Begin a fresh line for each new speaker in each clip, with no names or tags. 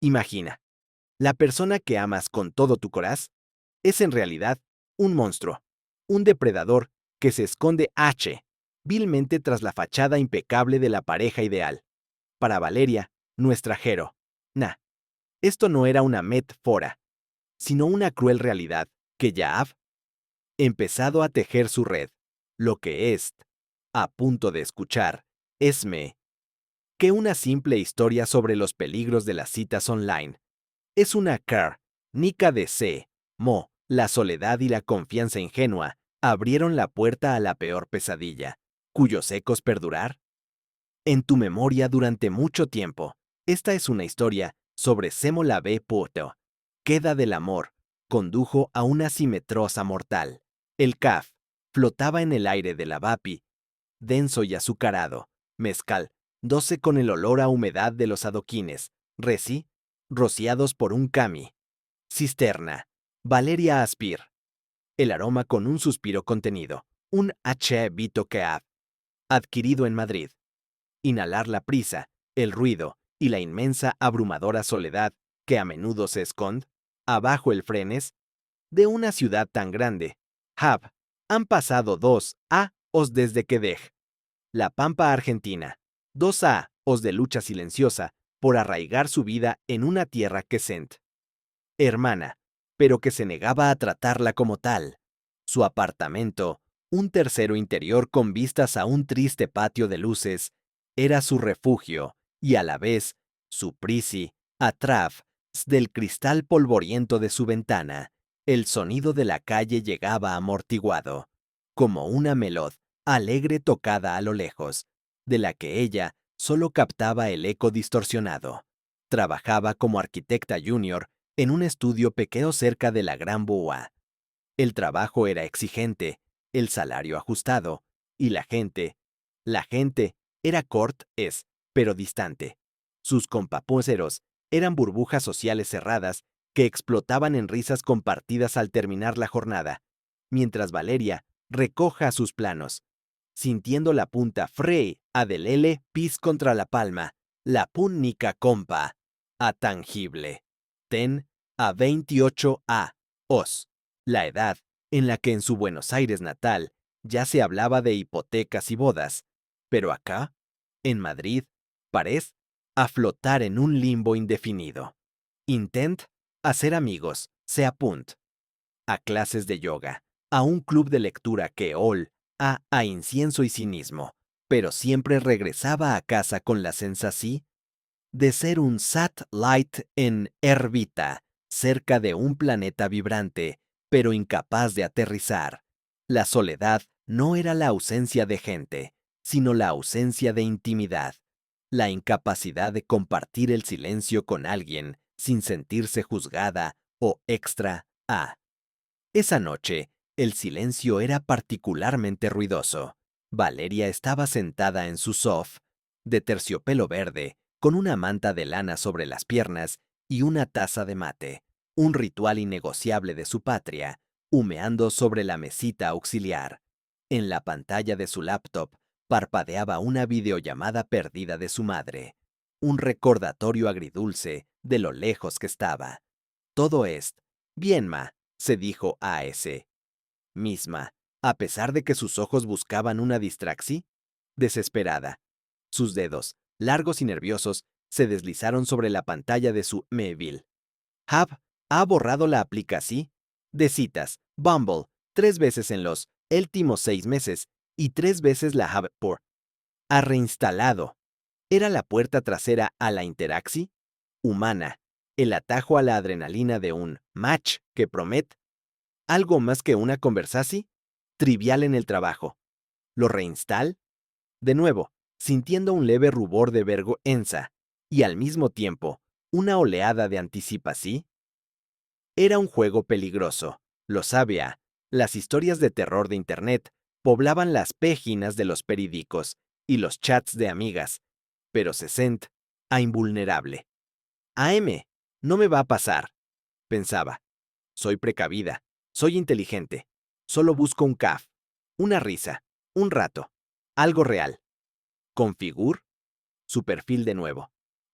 Imagina, la persona que amas con todo tu corazón es en realidad un monstruo, un depredador que se esconde vilmente tras la fachada impecable de la pareja ideal. Para Valeria, nuestra Jero. Nah, esto no era una metáfora, sino una cruel realidad que ya ha empezado a tejer su red. Lo que es, a punto de escuchar, es que una simple historia sobre los peligros de las citas online. Es una Nica de la soledad y la confianza ingenua abrieron la puerta a la peor pesadilla, cuyos ecos perdurar en tu memoria durante mucho tiempo. Esta es una historia sobre Semola B. Puto. Queda del amor, condujo a una simetrosa mortal. El caf flotaba en el aire de la vapi, denso y azucarado, mezcal, doce con el olor a humedad de los adoquines, rociados por un cami. Cisterna, Valeria Aspir. El aroma con un suspiro contenido, un Vito Keab, adquirido en Madrid. Inhalar la prisa, el ruido y la inmensa abrumadora soledad que a menudo se esconde abajo el frenes de una ciudad tan grande. Han pasado 2 años desde que dej la Pampa Argentina, 2 años de lucha silenciosa por arraigar su vida en una tierra que sent hermana, pero que se negaba a tratarla como tal. Su apartamento, un tercero interior con vistas a un triste patio de luces, era su refugio y a la vez su prisi, atrás del cristal polvoriento de su ventana. El sonido de la calle llegaba amortiguado, como una melod alegre tocada a lo lejos, de la que ella solo captaba el eco distorsionado. Trabajaba como arquitecta junior en un estudio pequeño cerca de la Gran Boa. El trabajo era exigente, el salario ajustado, y la gente era pero distante. Sus compañeros eran burbujas sociales cerradas que explotaban en risas compartidas al terminar la jornada, mientras Valeria recoja sus planos, sintiendo la punta frey adelele pis contra la palma, la púnica compa, a tangible. A 28 os, la edad en la que en su Buenos Aires natal ya se hablaba de hipotecas y bodas, pero acá, en Madrid, parece a flotar en un limbo indefinido. Intent hacer amigos, se apunt a clases de yoga, a un club de lectura que a incienso y cinismo, pero siempre regresaba a casa con la sensación de ser un satellite en órbita, cerca de un planeta vibrante, pero incapaz de aterrizar. La soledad no era la ausencia de gente, sino la ausencia de intimidad, la incapacidad de compartir el silencio con alguien sin sentirse juzgada o extra a. Esa noche, el silencio era particularmente ruidoso. Valeria estaba sentada en su sofá, de terciopelo verde, con una manta de lana sobre las piernas y una taza de mate, un ritual innegociable de su patria, humeando sobre la mesita auxiliar. En la pantalla de su laptop parpadeaba una videollamada perdida de su madre, un recordatorio agridulce de lo lejos que estaba. Todo es bien, ma, se dijo a ese misma, a pesar de que sus ojos buscaban una distracción desesperada. Sus dedos, largos y nerviosos, se deslizaron sobre la pantalla de su móvil. Ha borrado la aplicación de citas Bumble 3 veces en los últimos 6 meses y 3 veces la ha reinstalado. Era la puerta trasera a la interacción humana, el atajo a la adrenalina de un match que promete algo más que una conversación trivial en el trabajo. ¿Lo reinstal? De nuevo, sintiendo un leve rubor de vergüenza y al mismo tiempo una oleada de anticipación. Era un juego peligroso, lo sabía. Las historias de terror de Internet poblaban las páginas de los periódicos y los chats de amigas, pero se sent a invulnerable. No me va a pasar, pensaba. Soy precavida, soy inteligente, solo busco un una risa, un rato, algo real. Configure su perfil de nuevo.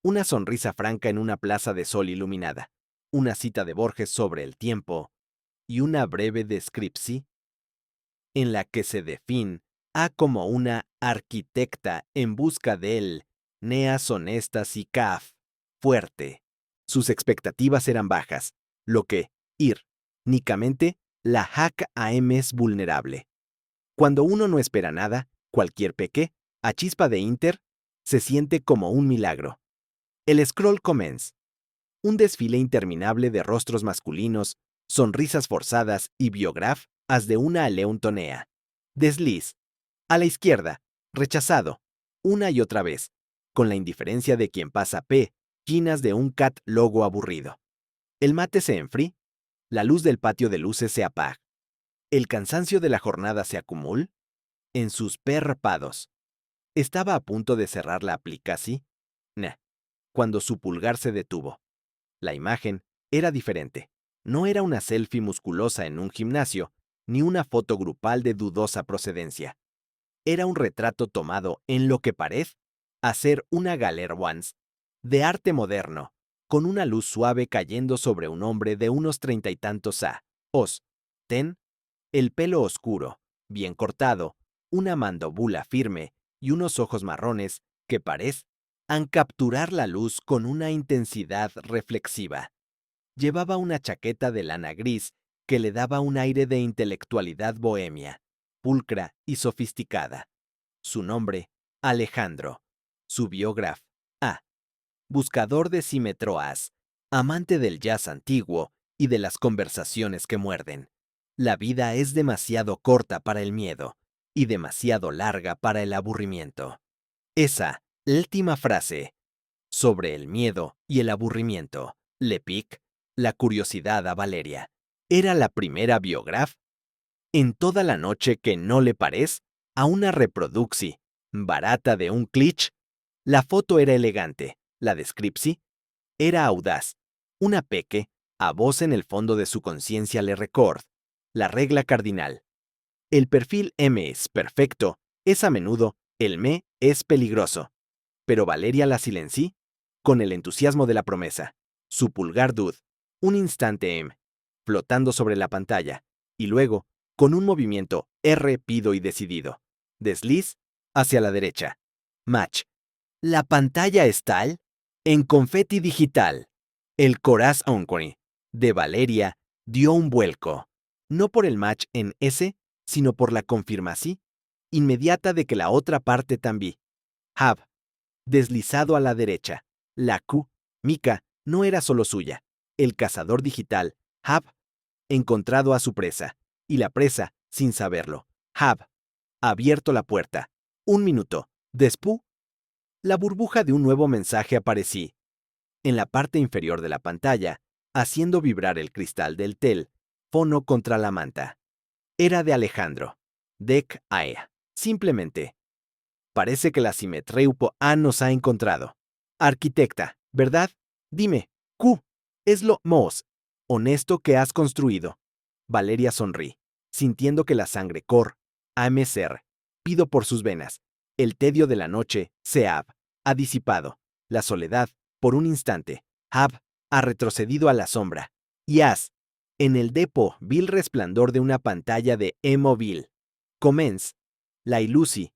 una sonrisa franca en una plaza de sol iluminada, una cita de Borges sobre el tiempo y una breve descripción en la que se define a como una arquitecta en busca del neas honestas y caf fuerte. Sus expectativas eran bajas, lo que, irónicamente, la hack AM es vulnerable. Cuando uno no espera nada, cualquier peque, a chispa de Inter, se siente como un milagro. El scroll commence. Un desfile interminable de rostros masculinos, sonrisas forzadas y biografías de una aleuntonea. Desliz. A la izquierda. Rechazado. Una y otra vez. Con la indiferencia de quien pasa páginas de un cat logo aburrido. El mate se enfría. La luz del patio de luces se apaga. El cansancio de la jornada se acumula en sus párpados. Estaba a punto de cerrar la aplicación, cuando su pulgar se detuvo. La imagen era diferente. No era una selfie musculosa en un gimnasio, ni una foto grupal de dudosa procedencia. Era un retrato tomado en lo que parece ser una galerwans de arte moderno, con una luz suave cayendo sobre un hombre de unos 30 y tantos años. El pelo oscuro, bien cortado, una mandíbula firme y unos ojos marrones que parecen capturar la luz con una intensidad reflexiva. Llevaba una chaqueta de lana gris que le daba un aire de intelectualidad bohemia, pulcra y sofisticada. Su nombre, Alejandro. Su biógrafo, buscador de simetroas, amante del jazz antiguo y de las conversaciones que muerden. La vida es demasiado corta para el miedo y demasiado larga para el aburrimiento. Esa última frase, sobre el miedo y el aburrimiento, le pica la curiosidad a Valeria. Era la primera biógrafa en toda la noche que no le parece a una reproducción barata de un cliché. La foto era elegante, la descripción era audaz. Una peque, a voz en el fondo de su conciencia le record. La regla cardinal. El perfil M es perfecto, es a menudo, el me es peligroso. Pero Valeria la silenció con el entusiasmo de la promesa. Su pulgar dud, un instante M, flotando sobre la pantalla, y luego, con un movimiento rápido y decidido, desliz hacia la derecha. Match. La pantalla está en confeti digital. El corazón de Valeria dio un vuelco, no por el match en S, sino por la confirmación inmediata de que la otra parte también. Hab, deslizado a la derecha. La Q, Mika, no era solo suya. El cazador digital, Hab, encontrado a su presa, y la presa, sin saberlo, Hab, abierto la puerta. Un minuto. Después, la burbuja de un nuevo mensaje apareció en la parte inferior de la pantalla, haciendo vibrar el cristal del teléfono contra la manta. Era de Alejandro. Dec Aea. Simplemente. Parece que la Simetreupo A nos ha encontrado. Arquitecta, ¿verdad? Dime, Q, es lo más honesto que has construido. Valeria sonrí, sintiendo que la sangre AMCR, pido por sus venas. El tedio de la noche se ha disipado. La soledad, por un instante, ha retrocedido a la sombra. Y en el depo, vil resplandor de una pantalla de e-móvil. Commence. La ilusi.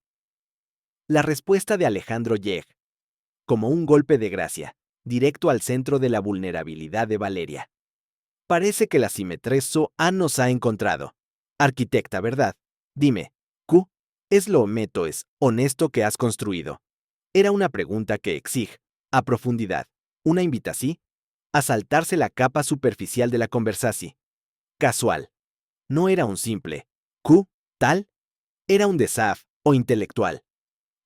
La respuesta de Alejandro Yeg. Como un golpe de gracia, directo al centro de la vulnerabilidad de Valeria. Parece que la Simetreso A nos ha encontrado. Arquitecta, ¿verdad? Dime, Q, ¿es lo es honesto que has construido? Era una pregunta que exige, a profundidad, una invitación a saltarse la capa superficial de la conversación. Casual. No era un simple Q, tal, era un desaf o intelectual.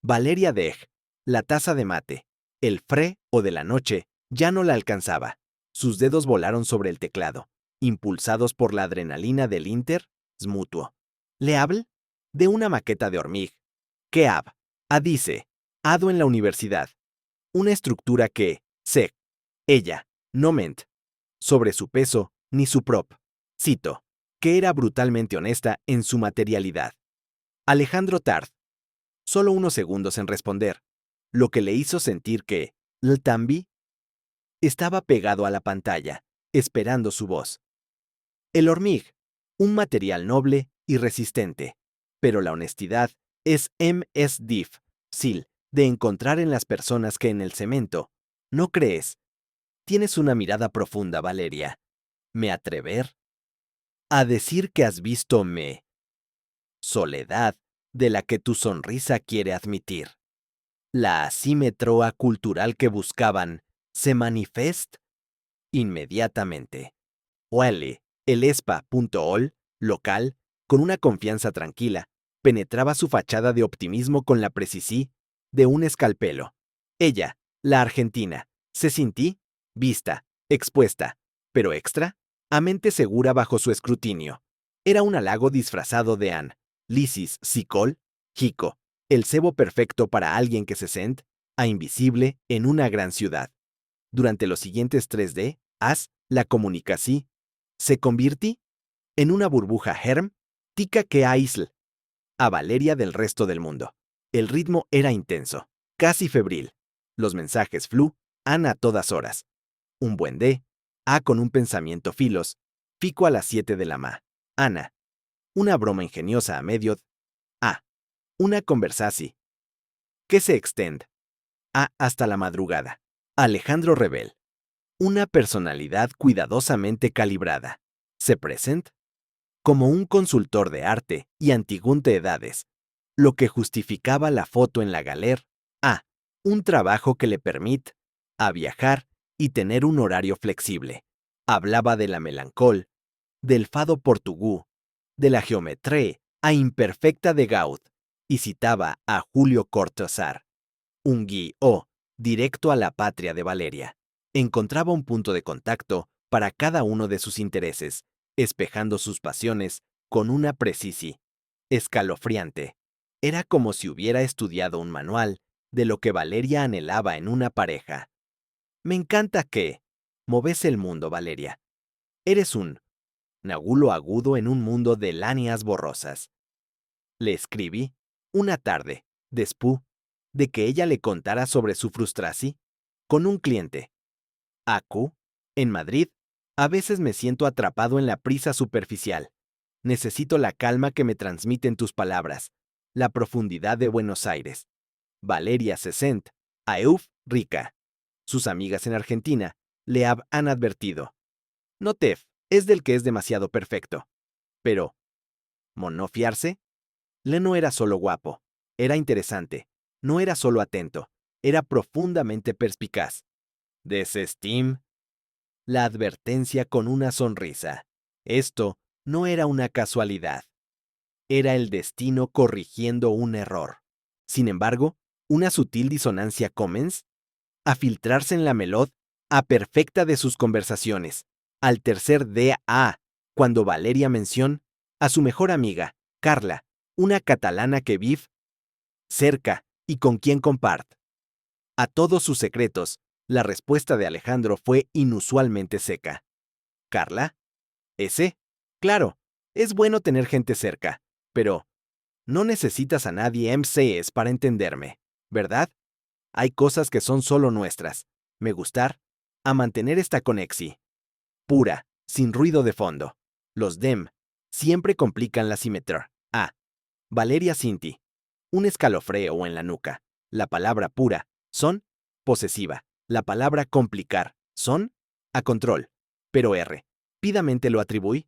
Valeria Dej, la taza de mate, el fre o de la noche, ya no la alcanzaba. Sus dedos volaron sobre el teclado, impulsados por la adrenalina del Inter, mutuo. ¿Le hablo? De una maqueta de hormig. ¿Qué hab? Dice, hado en la universidad. Una estructura que, ella, no ment, sobre su peso, ni su prop. Cito, que era brutalmente honesta en su materialidad. Alejandro Tard. Solo unos segundos en responder, lo que le hizo sentir que, Ltambi estaba pegado a la pantalla, esperando su voz. El hormig, un material noble y resistente. Pero la honestidad es difícil de encontrar en las personas que en el cemento. ¿No crees? Tienes una mirada profunda, Valeria. ¿Me atrever a decir que has visto me soledad de la que tu sonrisa quiere admitir? La asímetroa cultural que buscaban se manifiesta inmediatamente. Oale, el espa.ol, local, con una confianza tranquila, penetraba su fachada de optimismo con la precisión de un escalpelo. Ella, la argentina, se sentí, vista, expuesta, pero extra, a mente segura bajo su escrutinio. Era un halago disfrazado de Ann, Lisis, Sicol, Jico, el cebo perfecto para alguien que se sent a invisible en una gran ciudad. Durante los siguientes 3D, la comunicación se convirtió en una burbuja herm, tica que aísl a Valeria del resto del mundo. El ritmo era intenso, casi febril. Los mensajes a todas horas. Un buen dé, con un pensamiento filos, fico a las 7 de la Ana. Una broma ingeniosa a medio, una conversación que se extend, hasta la madrugada. Alejandro Rebel. Una personalidad cuidadosamente calibrada. Se presenta como un consultor de arte y antigunte edades, lo que justificaba la foto en la galera. Un trabajo que le permite a viajar y tener un horario flexible. Hablaba de la melancol, del fado portugú, de la geometría imperfecta de Gaud y citaba a Julio Cortázar. Un directo a la patria de Valeria. Encontraba un punto de contacto para cada uno de sus intereses, espejando sus pasiones con una precisión escalofriante. Era como si hubiera estudiado un manual de lo que Valeria anhelaba en una pareja. Me encanta que moves el mundo, Valeria. Eres un nagulo agudo en un mundo de láneas borrosas. Le escribí una tarde, después de que ella le contara sobre su frustración con un cliente. En Madrid, a veces me siento atrapado en la prisa superficial. Necesito la calma que me transmiten tus palabras, la profundidad de Buenos Aires. Valeria Cesent, rica. Sus amigas en Argentina le han advertido. No Tef, es del que es demasiado perfecto. Pero, ¿no fiarse? Le no era solo guapo, era interesante, no era solo atento, era profundamente perspicaz. Desestim, la advertencia con una sonrisa. Esto no era una casualidad. Era el destino corrigiendo un error. Sin embargo, una sutil disonancia comienza a filtrarse en la melod perfecta de sus conversaciones. Al tercer día, cuando Valeria menciona a su mejor amiga, Carla, una catalana que vive cerca y con quien comparte a todos sus secretos, la respuesta de Alejandro fue inusualmente seca. ¿Carla? ¿Ese? Claro, es bueno tener gente cerca, pero no necesitas a nadie MCS para entenderme, ¿verdad? Hay cosas que son solo nuestras. Me gustar a mantener esta conexi. Pura, sin ruido de fondo. Los DEM siempre complican la simetría. Valeria Cinti. Un escalofrío en la nuca. La palabra pura, son, posesiva. La palabra complicar, son, a control. Pero pidamente lo atribuí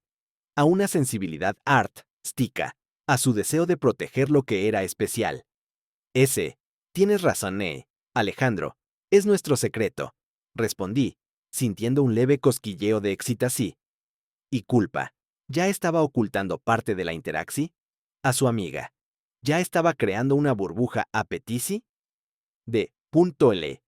a una sensibilidad artística, a su deseo de proteger lo que era especial. Tienes razón, Alejandro, es nuestro secreto, respondí, sintiendo un leve cosquilleo de excitación. Y culpa, ¿ya estaba ocultando parte de la interacción? A su amiga. ¿Ya estaba creando una burbuja apetici? De .l.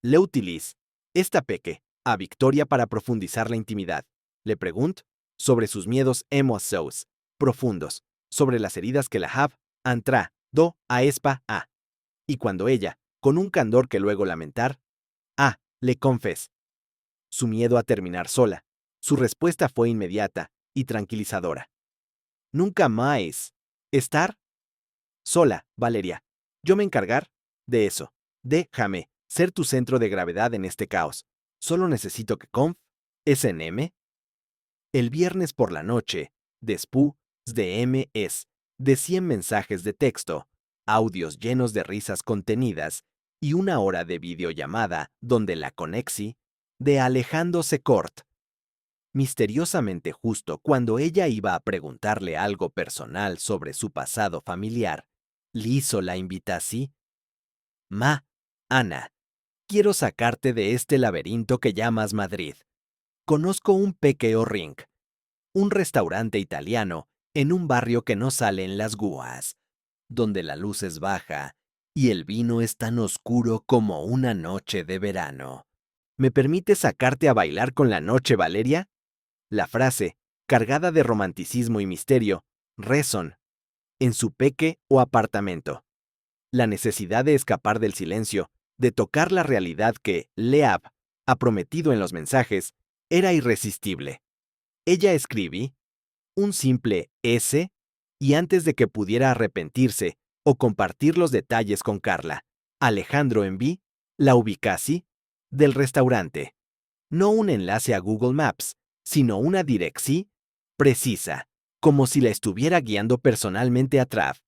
Le utiliz esta peque a Victoria para profundizar la intimidad. Le pregunto sobre sus miedos emosos profundos, sobre las heridas que la have antra do a espa a. Y cuando ella, con un candor que luego lamentar, le confes su miedo a terminar sola, su respuesta fue inmediata y tranquilizadora. Nunca más estar sola, Valeria. Yo me encargar de eso. Déjame ser tu centro de gravedad en este caos. Solo necesito que conf, SNM. El viernes por la noche, después de MS, de 100 mensajes de texto, audios llenos de risas contenidas y una hora de videollamada donde la conexi de Alejandro Secort. Misteriosamente justo cuando ella iba a preguntarle algo personal sobre su pasado familiar, le hizo la invitación. Ma, Ana, quiero sacarte de este laberinto que llamas Madrid. Conozco un pequeño ring, un restaurante italiano en un barrio que no sale en las guas, donde la luz es baja y el vino es tan oscuro como una noche de verano. ¿Me permite sacarte a bailar con la noche, Valeria? La frase, cargada de romanticismo y misterio, reson, en su peque o apartamento. La necesidad de escapar del silencio, de tocar la realidad que Leab ha prometido en los mensajes, era irresistible. Ella escribí un simple S y antes de que pudiera arrepentirse o compartir los detalles con Carla, Alejandro envió la ubicación del restaurante. No un enlace a Google Maps, sino una dirección precisa, como si la estuviera guiando personalmente a través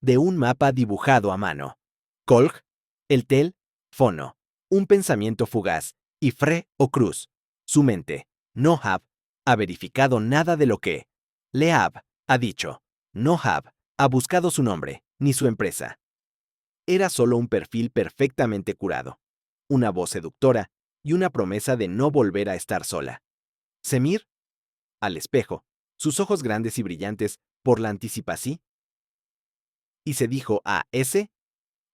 de un mapa dibujado a mano. Colg, el tel, fono, un pensamiento fugaz, y fre o cruz. Su mente, no ha verificado nada de lo que Leab ha dicho. No ha buscado su nombre, ni su empresa. Era solo un perfil perfectamente curado, una voz seductora y una promesa de no volver a estar sola. Semir, al espejo, sus ojos grandes y brillantes por la anticipación, y se dijo a ese,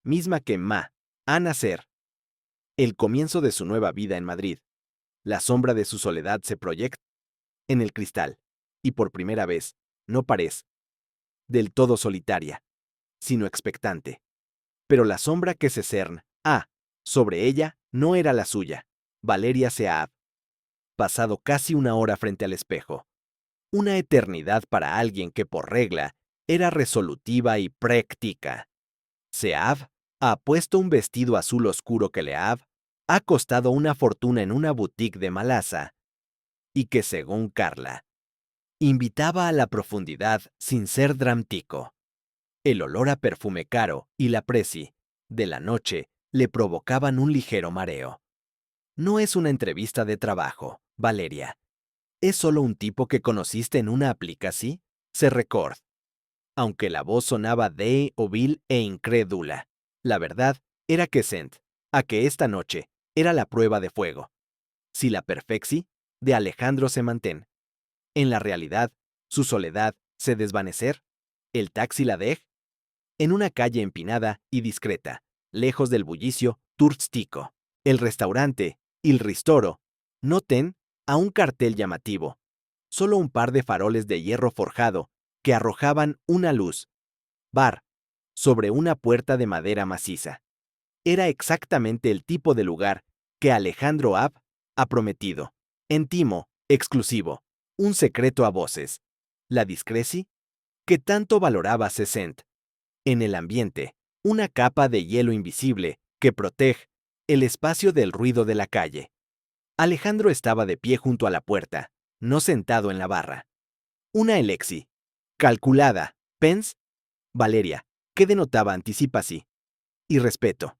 misma que Ma, a nacer. El comienzo de su nueva vida en Madrid. La sombra de su soledad se proyecta en el cristal, y por primera vez, no parece del todo solitaria, sino expectante. Pero la sombra que se cerna sobre ella no era la suya. Valeria se ha pasado casi una hora frente al espejo. Una eternidad para alguien que por regla era resolutiva y práctica. Seav ha puesto un vestido azul oscuro que Leav ha costado una fortuna en una boutique de Malasa y que, según Carla, invitaba a la profundidad sin ser drámtico. El olor a perfume caro y la presi de la noche le provocaban un ligero mareo. No es una entrevista de trabajo, Valeria. ¿Es solo un tipo que conociste en una aplicación? Se record. Aunque la voz sonaba de ovil e incrédula, la verdad era que sent, a que esta noche era la prueba de fuego. Si la perfecci de Alejandro se mantén. En la realidad, su soledad se desvanecer, el taxi la dej, en una calle empinada y discreta, lejos del bullicio turístico. El restaurante, Il Ristoro, no ten a un cartel llamativo, solo un par de faroles de hierro forjado que arrojaban una luz. Bar, sobre una puerta de madera maciza. Era exactamente el tipo de lugar que Alejandro ha prometido. Íntimo, exclusivo, un secreto a voces. La discrecia que tanto valoraba Cesent. En el ambiente, una capa de hielo invisible que protege el espacio del ruido de la calle. Alejandro estaba de pie junto a la puerta, no sentado en la barra. Una Alexi, calculada, pens, Valeria, que denotaba anticipación y respeto.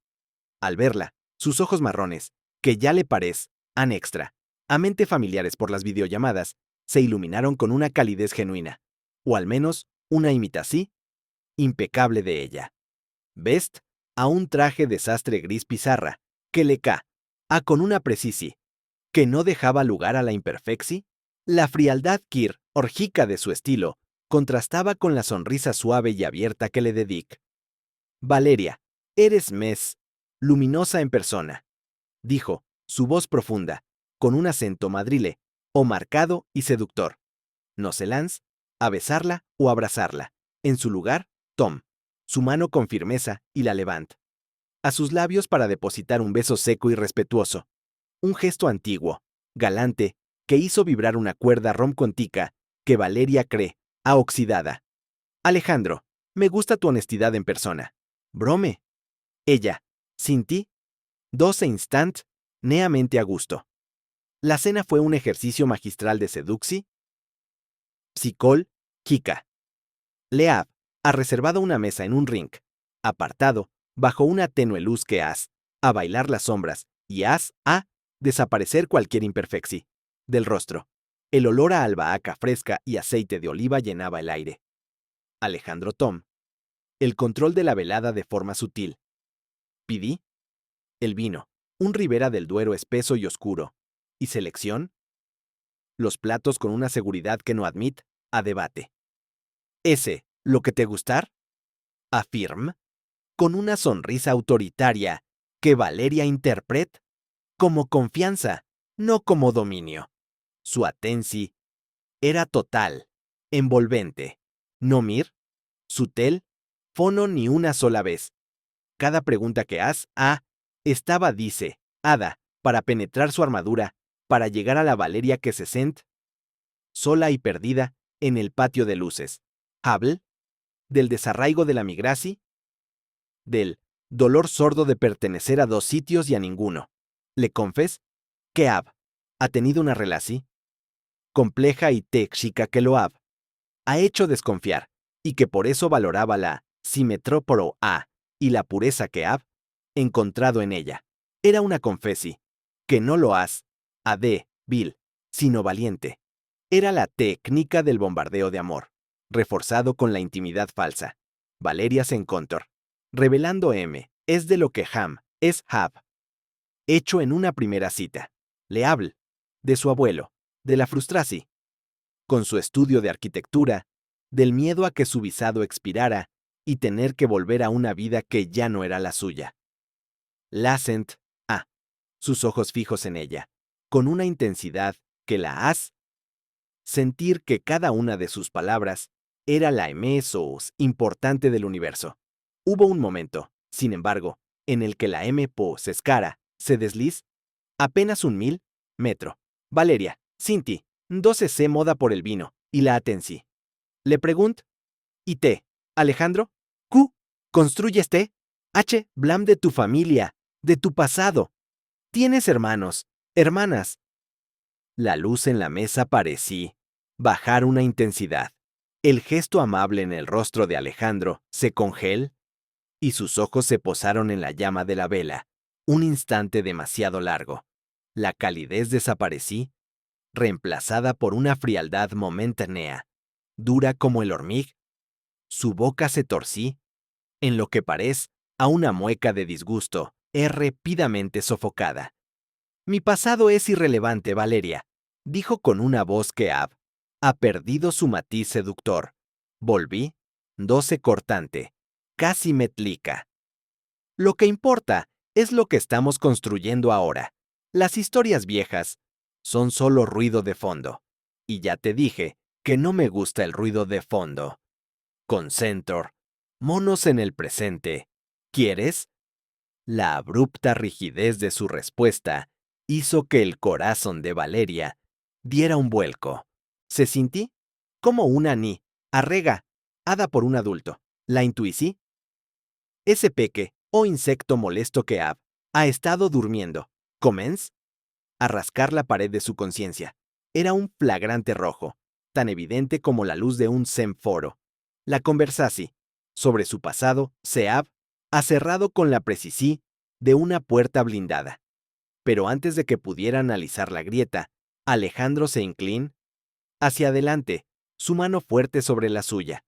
Al verla, sus ojos marrones, que ya le parecen extra, a mente familiares por las videollamadas, se iluminaron con una calidez genuina, o al menos una imitación impecable de ella. Vest a un traje de sastre gris pizarra, que le con una precisi, que no dejaba lugar a la imperfecci. La frialdad orgica de su estilo contrastaba con la sonrisa suave y abierta que le dedic. Valeria, eres luminosa en persona, dijo, su voz profunda, con un acento madrile, o marcado y seductor. No se lanz a besarla o abrazarla. En su lugar, Tom, su mano con firmeza y la levant. A sus labios para depositar un beso seco y respetuoso. Un gesto antiguo, galante, que hizo vibrar una cuerda romcontica que Valeria cree, oxidada. Alejandro, me gusta tu honestidad en persona. Brome. Ella, sin ti, 12 instant, neamente a gusto. La cena fue un ejercicio magistral de seduxi, psicol, Kika. Leab ha reservado una mesa en un rink, apartado, bajo una tenue luz que a bailar las sombras, y a desaparecer cualquier imperfección del rostro. El olor a albahaca fresca y aceite de oliva llenaba el aire. Alejandro Tom. El control de la velada de forma sutil. Pidí. El vino. Un Ribera del Duero espeso y oscuro. ¿Y selección? Los platos con una seguridad que no admite a debate. ¿Ese, lo que te gustar? Afirm. Con una sonrisa autoritaria que Valeria interpreta como confianza, no como dominio. Su atención era total, envolvente. No mir, sutel, fono ni una sola vez. Cada pregunta que estaba dice, Ada, para penetrar su armadura, para llegar a la Valeria que se sent, sola y perdida, en el patio de luces. Habl, del desarraigo de la migraci, del dolor sordo de pertenecer a dos sitios y a ninguno. Le confes que ha tenido una relación compleja y chica que lo ha hecho desconfiar, y que por eso valoraba la simetróporo y la pureza que encontrado en ella. Era una confesi, que no lo vil, sino valiente. Era la técnica del bombardeo de amor, reforzado con la intimidad falsa. Valeria se encontró, revelando es de lo que es hecho en una primera cita. Le hablo de su abuelo, de la frustrasi, con su estudio de arquitectura, del miedo a que su visado expirara y tener que volver a una vida que ya no era la suya. Lassent, sus ojos fijos en ella, con una intensidad que la sentir que cada una de sus palabras era la sos importante del universo. Hubo un momento, sin embargo, en el que la se escara, se desliz, apenas 1.000 metro. Valeria, Cinti, 12 moda por el vino, y la atencí. Le pregunt, ¿y te, Alejandro? Q, ¿construyes te? Blam de tu familia, de tu pasado. ¿Tienes hermanos, hermanas? La luz en la mesa parecía bajar una intensidad. El gesto amable en el rostro de Alejandro se congeló y sus ojos se posaron en la llama de la vela, un instante demasiado largo. La calidez desapareció, reemplazada por una frialdad momentánea, dura como el hormig. Su boca se torció, en lo que parece a una mueca de disgusto, rápidamente sofocada. Mi pasado es irrelevante, Valeria, dijo con una voz que ha perdido su matiz seductor. Volví, 12 cortante, casi metlica. Lo que importa es lo que estamos construyendo ahora. Las historias viejas son solo ruido de fondo. Y ya te dije que no me gusta el ruido de fondo. Concentor, monos en el presente. ¿Quieres? La abrupta rigidez de su respuesta hizo que el corazón de Valeria diera un vuelco. Se sintió como una arrega, hada por un adulto. La intuicí. Ese peque o insecto molesto que ha estado durmiendo. ¿Comens? A rascar la pared de su conciencia. Era un flagrante rojo, tan evidente como la luz de un sémforo. La conversasi sobre su pasado se ha cerrado con la precisión de una puerta blindada. Pero antes de que pudiera analizar la grieta, Alejandro se inclinó hacia adelante, su mano fuerte sobre la suya.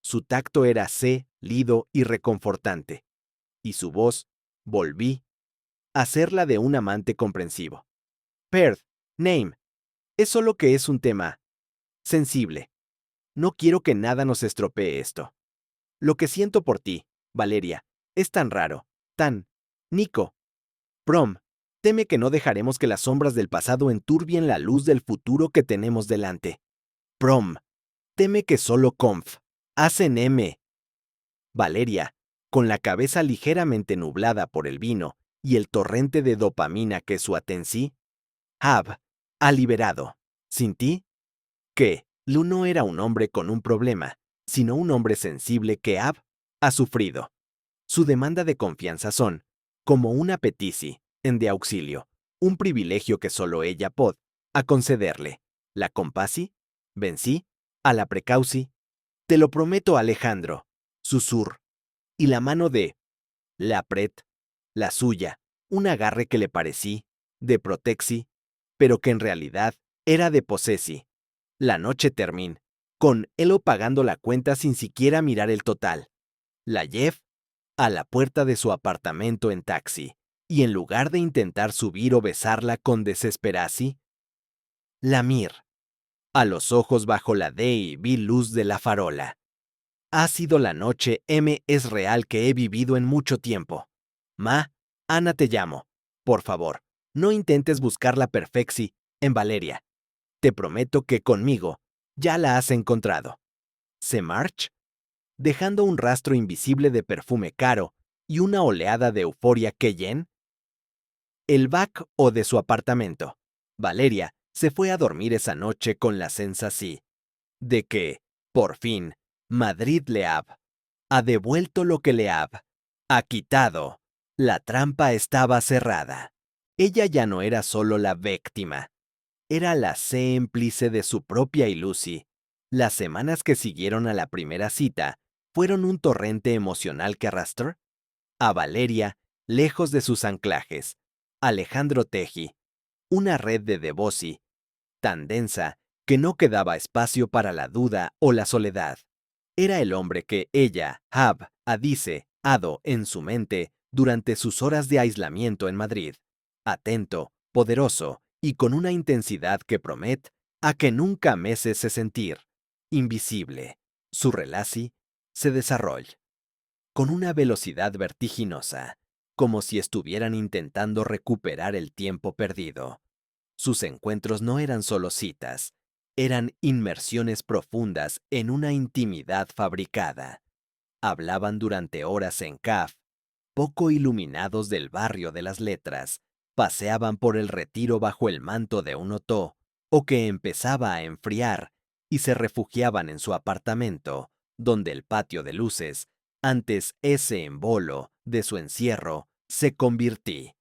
Su tacto era lido y reconfortante, y su voz volví a ser la de un amante comprensivo. Perth, name, es solo que es un tema sensible. No quiero que nada nos estropee esto. Lo que siento por ti, Valeria, es tan raro, tan Nico. Prom, teme que no dejaremos que las sombras del pasado enturbien la luz del futuro que tenemos delante. Prom, teme que solo conf hacen Valeria, con la cabeza ligeramente nublada por el vino y el torrente de dopamina que su atención ha liberado. Sin ti, que Lu no era un hombre con un problema, sino un hombre sensible que ha sufrido. Su demanda de confianza son, como una petici, en de auxilio, un privilegio que solo ella pod, a concederle. La compasi, vencí, a la precauci, te lo prometo, Alejandro, susur, y la mano de la pret, la suya, un agarre que le parecí, de protexi, pero que en realidad era de posesi. La noche termin, con Elo pagando la cuenta sin siquiera mirar el total. La Jeff a la puerta de su apartamento en taxi, y en lugar de intentar subir o besarla con desesperasi, la mir, a los ojos bajo la D y vi luz de la farola. Ha sido la noche es real que he vivido en mucho tiempo. Ma, Ana te llamo. Por favor, no intentes buscar la perfexi en Valeria. Te prometo que conmigo ya la has encontrado. ¿Se march? Dejando un rastro invisible de perfume caro y una oleada de euforia que llen el back o de su apartamento. Valeria se fue a dormir esa noche con la sensación de que, por fin, Madrid le ha devuelto lo que le ha quitado. La trampa estaba cerrada. Ella ya no era solo la víctima, era la cómplice de su propia ilusi. Las semanas que siguieron a la primera cita fueron un torrente emocional que arrastró a Valeria lejos de sus anclajes. Alejandro Teji, una red de devosi tan densa que no quedaba espacio para la duda o la soledad. Era el hombre que ella, dice, hado en su mente durante sus horas de aislamiento en Madrid. Atento, poderoso y con una intensidad que promete a que nunca me cese sentir. Invisible. Su relasi se desarrolla con una velocidad vertiginosa, como si estuvieran intentando recuperar el tiempo perdido. Sus encuentros no eran solo citas, eran inmersiones profundas en una intimidad fabricada. Hablaban durante horas en CAF, poco iluminados del barrio de las letras, paseaban por el Retiro bajo el manto de un otó, o que empezaba a enfriar, y se refugiaban en su apartamento, donde el patio de luces, antes ese embolo de su encierro, se convirtió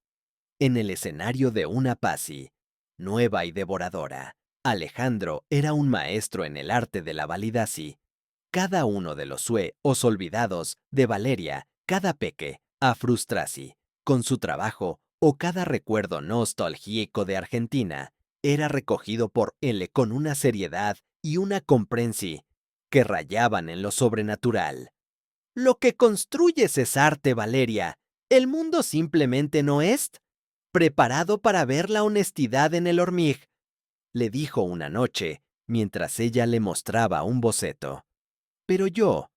en el escenario de una pasi, nueva y devoradora. Alejandro era un maestro en el arte de la validaci. Cada uno de los os olvidados de Valeria, cada peque, a frustrasi, con su trabajo, o cada recuerdo nostálgico de Argentina, era recogido por él con una seriedad y una comprensi que rayaban en lo sobrenatural. Lo que construyes es arte, Valeria. El mundo simplemente no es preparado para ver la honestidad en el hormig, le dijo una noche, mientras ella le mostraba un boceto. Pero yo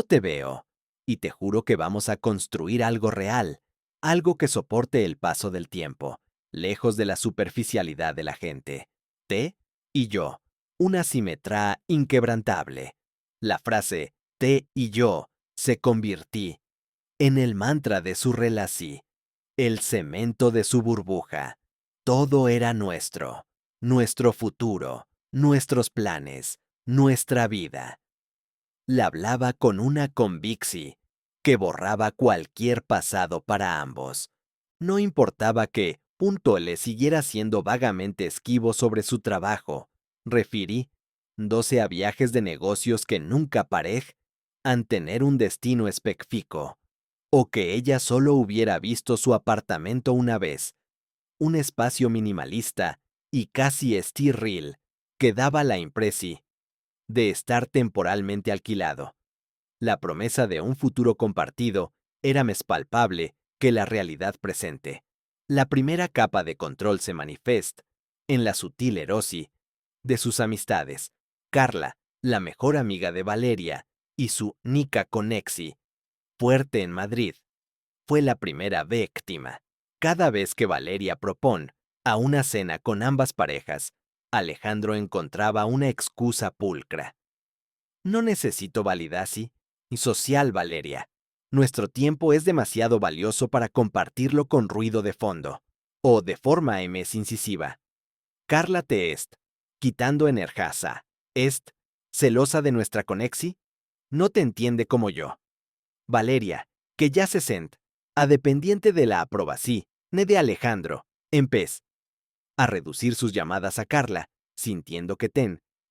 te veo, y te juro que vamos a construir algo real, algo que soporte el paso del tiempo, lejos de la superficialidad de la gente. Te y yo, una simetría inquebrantable. La frase te y yo se convirtió en el mantra de su relación, el cemento de su burbuja. Todo era nuestro futuro, nuestros planes, nuestra vida. Le hablaba con una convicción que borraba cualquier pasado para ambos. No importaba que, le siguiera siendo vagamente esquivo sobre su trabajo. Refirí 12 a viajes de negocios que nunca parej han tener un destino específico, o que ella solo hubiera visto su apartamento una vez, un espacio minimalista y casi estirril que daba la impresi de estar temporalmente alquilado. La promesa de un futuro compartido era más palpable que la realidad presente. La primera capa de control se manifiesta en la sutil erosi de sus amistades. Carla, la mejor amiga de Valeria, y su Nica Conexi, fuerte en Madrid, fue la primera víctima. Cada vez que Valeria propone a una cena con ambas parejas, Alejandro encontraba una excusa pulcra. No necesito validaci y social, Valeria. Nuestro tiempo es demasiado valioso para compartirlo con ruido de fondo, o de forma incisiva. Carla te quitando energasa, celosa de nuestra conexi, no te entiende como yo. Valeria, que ya se sent, a dependiente de la aprobací, ne de Alejandro, empez, a reducir sus llamadas a Carla, sintiendo que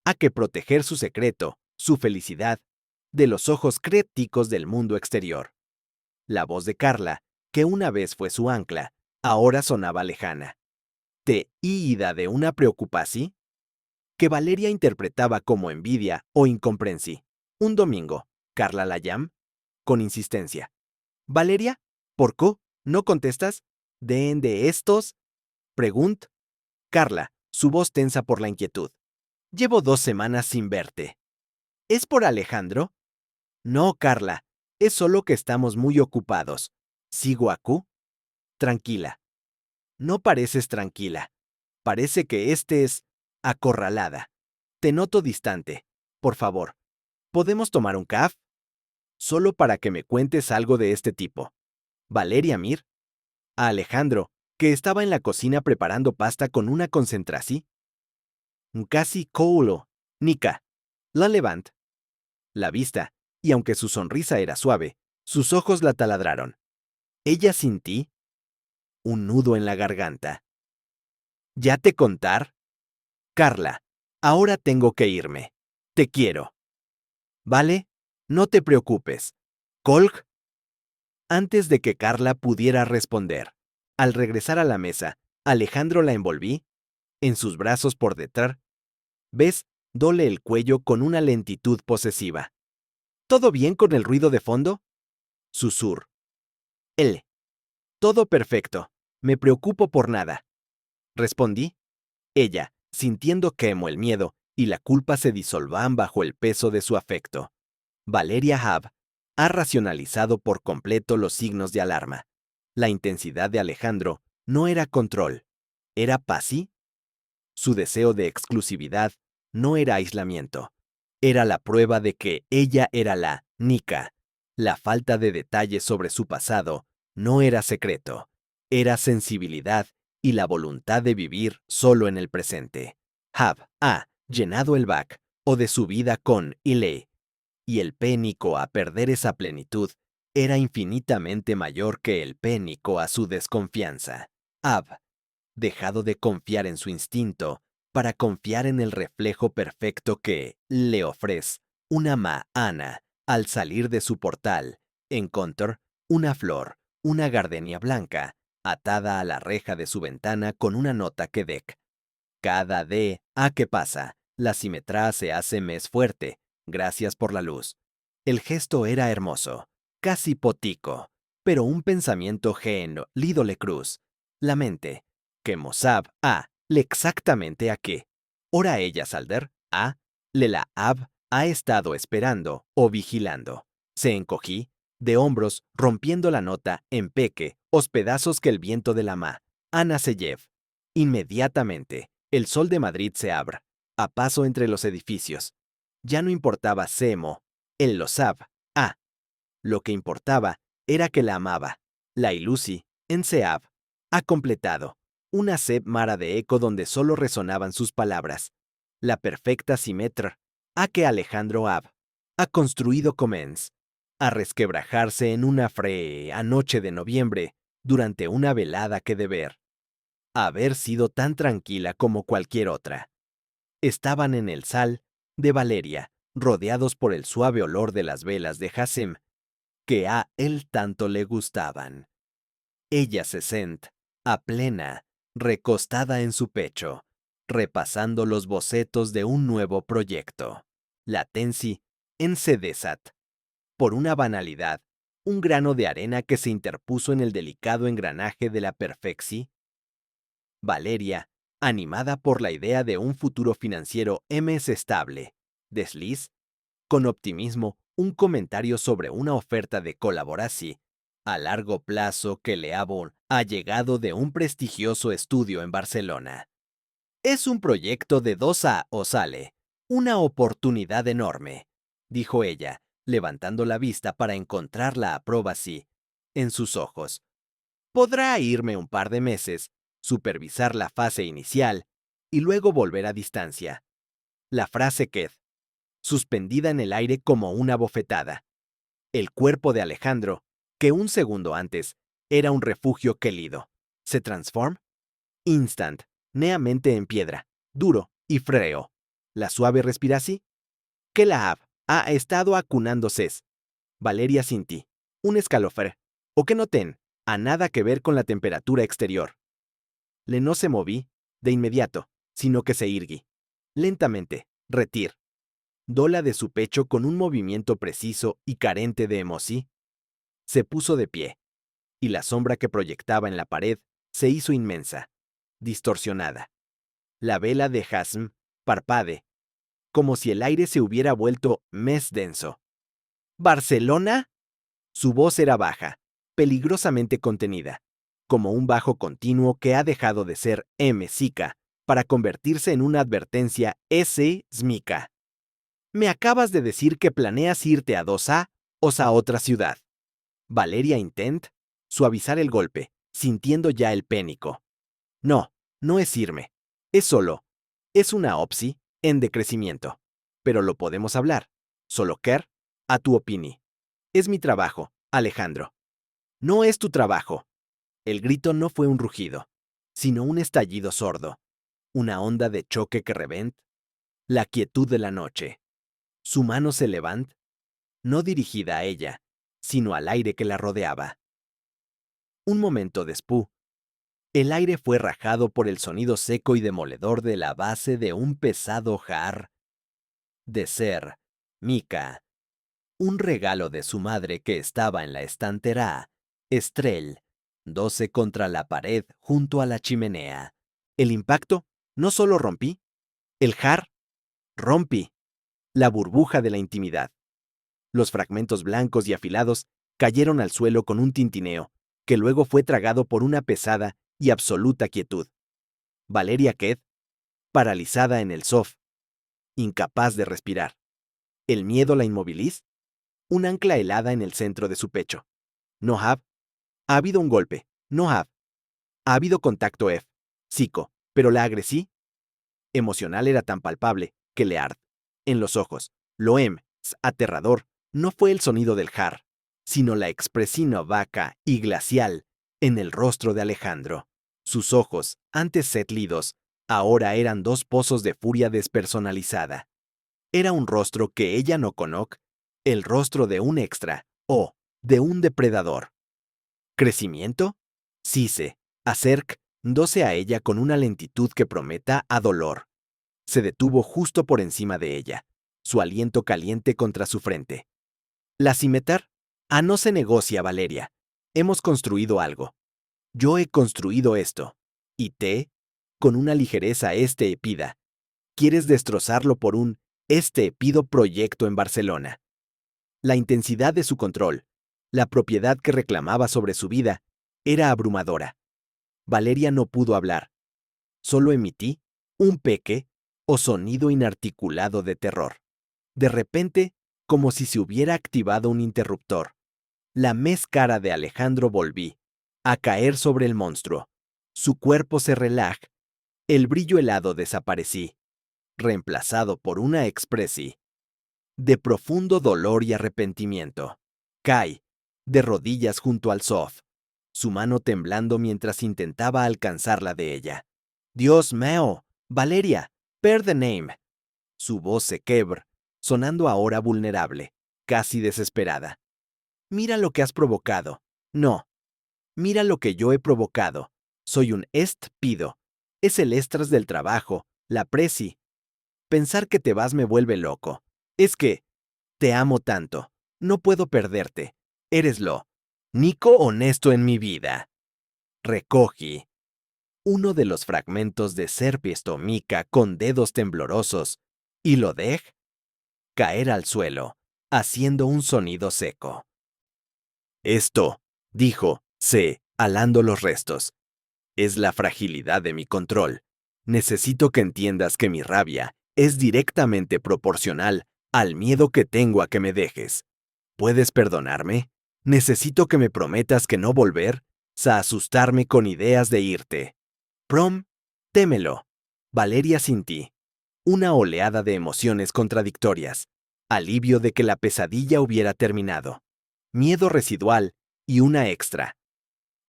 a que proteger su secreto, su felicidad, de los ojos crípticos del mundo exterior. La voz de Carla, que una vez fue su ancla, ahora sonaba lejana. Te ida de una preocupación que Valeria interpretaba como envidia o incomprensión. Un domingo, Carla la llamó con insistencia. Valeria, ¿por qué no contestas? ¿De estos? Pregunt. Carla, su voz tensa por la inquietud. Llevo 2 semanas sin verte. ¿Es por Alejandro? No, Carla, es solo que estamos muy ocupados. ¿Sigo aquí? Tranquila. No pareces tranquila. Parece que estés acorralada. Te noto distante. Por favor, ¿podemos tomar un café? Solo para que me cuentes algo de este tipo. Valeria Mir. A Alejandro, que estaba en la cocina preparando pasta con una concentración. Casi coulo. Nica. La levant. La vista, y aunque su sonrisa era suave, sus ojos la taladraron. Ella sintió un nudo en la garganta. ¿Ya te contar? Carla, ahora tengo que irme. Te quiero. ¿Vale? No te preocupes. Colg. Antes de que Carla pudiera responder, al regresar a la mesa, Alejandro la envolví en sus brazos por detrás. ¿Ves? Dole el cuello con una lentitud posesiva. ¿Todo bien con el ruido de fondo? Susur. Él. Todo perfecto. Me preocupo por nada. Respondí. Ella, sintiendo que el miedo y la culpa se disolvan bajo el peso de su afecto. Valeria Hab ha racionalizado por completo los signos de alarma. La intensidad de Alejandro no era control, era paz. Su deseo de exclusividad no era aislamiento. Era la prueba de que ella era la Nika. La falta de detalles sobre su pasado no era secreto. Era sensibilidad y la voluntad de vivir solo en el presente. Hab ha llenado el back o de su vida con Ile, y el pénico a perder esa plenitud era infinitamente mayor que el pénico a su desconfianza. Hab dejado de confiar en su instinto para confiar en el reflejo perfecto que le ofrece una Ana al salir de su portal. Encontró una flor, una gardenia blanca, atada a la reja de su ventana con una nota que dec. Cada día que pasa, la simetría se hace más fuerte, gracias por la luz. El gesto era hermoso, casi potico, pero un pensamiento geno, lídole cruz. La mente, que Mozab le exactamente a qué. Ora ella salder, le la ha estado esperando o vigilando. Se encogí, de hombros, rompiendo la nota en peque, os pedazos que el viento de la Ana se lleva. Inmediatamente, el sol de Madrid se abra, a paso entre los edificios. Ya no importaba Semo, él lo sabe. Lo que importaba era que la amaba. La ilusi, en Seab, ha completado una Seb Mara de eco donde solo resonaban sus palabras. La perfecta simetría a que Alejandro Ab ha construido comens, a resquebrajarse en una noche de noviembre durante una velada que deber haber sido tan tranquila como cualquier otra. Estaban en el sal de Valeria, rodeados por el suave olor de las velas de Hasem, que a él tanto le gustaban. Ella se sent, a plena, recostada en su pecho, repasando los bocetos de un nuevo proyecto. La tensi en Sedesat. Por una banalidad, un grano de arena que se interpuso en el delicado engranaje de la perfección. Valeria, animada por la idea de un futuro financiero MS estable, desliz, con optimismo, un comentario sobre una oferta de colaboración a largo plazo que le ha llegado de un prestigioso estudio en Barcelona. Es un proyecto de 2A o sale, una oportunidad enorme, dijo ella, levantando la vista para encontrar la aprobación en sus ojos. Podrá irme un par de meses, supervisar la fase inicial y luego volver a distancia. La frase quedó suspendida en el aire como una bofetada. El cuerpo de Alejandro, que un segundo antes Era un refugio quelido. Se transforma instant, neamente en piedra, duro y freo. La suave respiración que la ha estado acunándose. Valeria Cinti. Un escalofrío. O que no ten, a nada que ver con la temperatura exterior. Le no se moví, de inmediato, sino que se irgui. Lentamente, retir. Dola de su pecho con un movimiento preciso y carente de emoción. Se puso de pie, y la sombra que proyectaba en la pared se hizo inmensa, distorsionada. La vela de Hasm parpade, como si el aire se hubiera vuelto más denso. ¿Barcelona? Su voz era baja, peligrosamente contenida, como un bajo continuo que ha dejado de ser M-sica para convertirse en una advertencia S-smica. Me acabas de decir que planeas irte a 2A o a otra ciudad. Valeria intent suavizar el golpe, sintiendo ya el pénico. No, no es irme. Es solo. Es una opsi en decrecimiento. Pero lo podemos hablar. Solo Kerr, a tu opini. Es mi trabajo, Alejandro. No es tu trabajo. El grito no fue un rugido, sino un estallido sordo. Una onda de choque que reventa. La quietud de la noche. Su mano se levanta, no dirigida a ella, sino al aire que la rodeaba. Un momento después, el aire fue rajado por el sonido seco y demoledor de la base de un pesado jar de ser, mica, un regalo de su madre que estaba en la estantera, Estrell, 12 contra la pared junto a la chimenea. El impacto no solo rompí, el jar rompí, la burbuja de la intimidad. Los fragmentos blancos y afilados cayeron al suelo con un tintineo, que luego fue tragado por una pesada y absoluta quietud. Valeria quedó paralizada en el sofá, incapaz de respirar. El miedo la inmoviliza, un ancla helada en el centro de su pecho. No ha habido un golpe, no ha habido contacto psico, pero la agresí emocional era tan palpable que le ard en los ojos. Lo aterrador no fue el sonido del jar, sino la expresión vaca y glacial en el rostro de Alejandro. Sus ojos, antes setlidos, ahora eran dos pozos de furia despersonalizada. Era un rostro que ella no conoce, el rostro de un extra, o de un depredador. ¿Crecimiento? Sí se acercándose a ella con una lentitud que prometa a dolor. Se detuvo justo por encima de ella, su aliento caliente contra su frente. La cimetar no se negocia, Valeria. Hemos construido algo. Yo he construido esto. Y con una ligereza epida. Quieres destrozarlo por un pido proyecto en Barcelona. La intensidad de su control, la propiedad que reclamaba sobre su vida, era abrumadora. Valeria no pudo hablar. Solo emití un peque o sonido inarticulado de terror. De repente, como si se hubiera activado un interruptor, la cara de Alejandro volví a caer sobre el monstruo. Su cuerpo se relaja, el brillo helado desaparecí, reemplazado por una expresión de profundo dolor y arrepentimiento. Cae, de rodillas junto al sofá, su mano temblando mientras intentaba alcanzarla de ella. Dios mío, Valeria, per the name. Su voz se quebra, sonando ahora vulnerable, casi desesperada. Mira lo que has provocado. No. Mira lo que yo he provocado. Soy un pido. Es el extras del trabajo, la presi. Pensar que te vas me vuelve loco. Es que te amo tanto. No puedo perderte. Eres lo único honesto en mi vida. Recogí uno de los fragmentos de serpiestommica con dedos temblorosos y lo dejé caer al suelo, haciendo un sonido seco. Esto, dijo, alando los restos, es la fragilidad de mi control. Necesito que entiendas que mi rabia es directamente proporcional al miedo que tengo a que me dejes. ¿Puedes perdonarme? Necesito que me prometas que no volver a asustarme con ideas de irte. Prom, témelo. Valeria sin ti. Una oleada de emociones contradictorias. Alivio de que la pesadilla hubiera terminado. Miedo residual y una extra.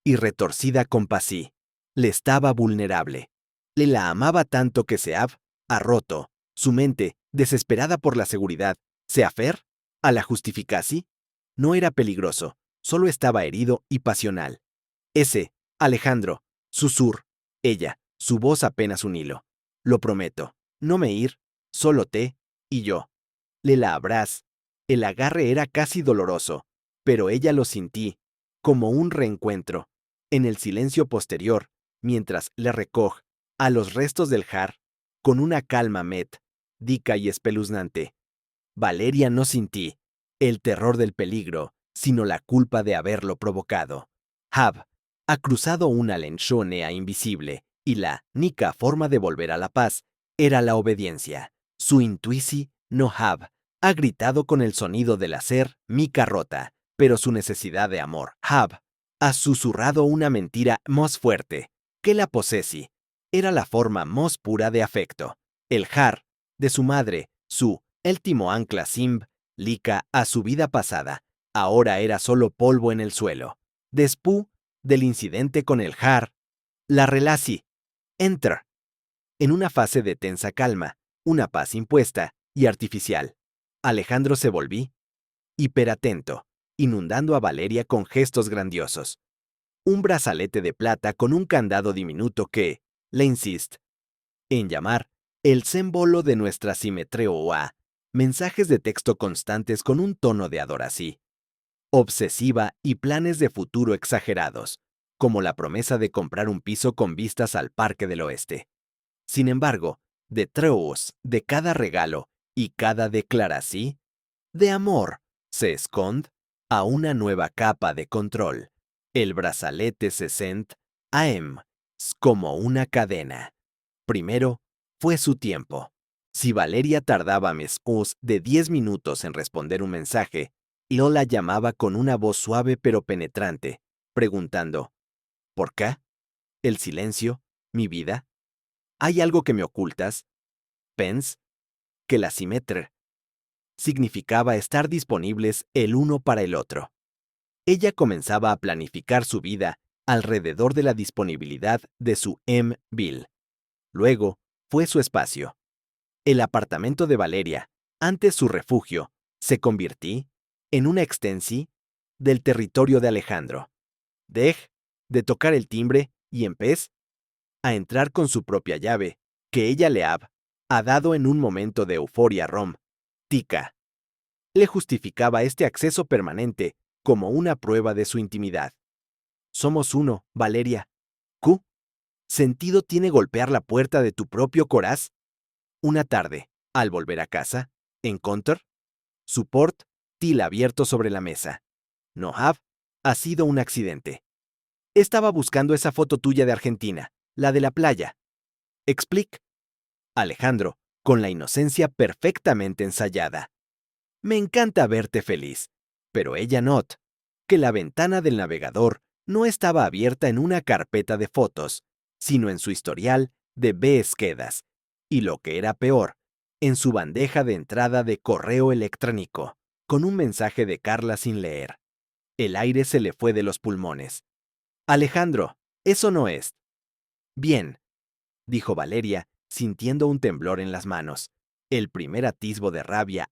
y retorcida con Pasí. Le estaba vulnerable. Le la amaba tanto que Seab ha roto su mente, desesperada por la seguridad. ¿Seafer? ¿A la justificasi? No era peligroso, solo estaba herido y pasional. Ese, Alejandro, susur, ella, su voz apenas un hilo. Lo prometo, no me ir, solo té y yo. Le la abrás. El agarre era casi doloroso, pero ella lo sentí, como un reencuentro. En el silencio posterior, mientras le recoj a los restos del jar, con una calma dica y espeluznante. Valeria no sentí el terror del peligro, sino la culpa de haberlo provocado. Hab ha cruzado una lenchonea invisible, y la única forma de volver a la paz era la obediencia. Su intuici no Hab ha gritado con el sonido del hacer mica rota, pero su necesidad de amor, Hab, ha susurrado una mentira más fuerte que la posesi. Era la forma más pura de afecto. El jar de su madre, su último ancla simb, lica a su vida pasada, ahora era solo polvo en el suelo. Después del incidente con el jar, la relasi, enter, en una fase de tensa calma, una paz impuesta y artificial. Alejandro se volví, hiperatento, inundando a Valeria con gestos grandiosos. Un brazalete de plata con un candado diminuto que, le insist, en llamar, el símbolo de nuestra simetría, mensajes de texto constantes con un tono de adoración obsesiva y planes de futuro exagerados, como la promesa de comprar un piso con vistas al Parque del Oeste. Sin embargo, detrás de cada regalo y cada declaración de amor se esconde a una nueva capa de control. El brazalete se sent como una cadena. Primero, fue su tiempo. Si Valeria tardaba de 10 minutos en responder un mensaje, Lola llamaba con una voz suave pero penetrante, preguntando, ¿por qué? ¿El silencio? ¿Mi vida? ¿Hay algo que me ocultas? Pens, que la simetría significaba estar disponibles el uno para el otro. Ella comenzaba a planificar su vida alrededor de la disponibilidad de su Bill. Luego, fue su espacio. El apartamento de Valeria, antes su refugio, se convirtió en una extensión del territorio de Alejandro. Dej de tocar el timbre y empezó a entrar con su propia llave, que ella le ha dado en un momento de euforia tica. Le justificaba este acceso permanente como una prueba de su intimidad. Somos uno, Valeria. ¿Qué sentido tiene golpear la puerta de tu propio coraz? Una tarde, al volver a casa, encontrar su til abierto sobre la mesa. No ha sido un accidente. Estaba buscando esa foto tuya de Argentina, la de la playa. Explic. Alejandro, con la inocencia perfectamente ensayada. Me encanta verte feliz, pero ella not, que la ventana del navegador no estaba abierta en una carpeta de fotos, sino en su historial de búsquedas, y lo que era peor, en su bandeja de entrada de correo electrónico, con un mensaje de Carla sin leer. El aire se le fue de los pulmones. Alejandro, eso no es. Bien, dijo Valeria, sintiendo un temblor en las manos, el primer atisbo de rabia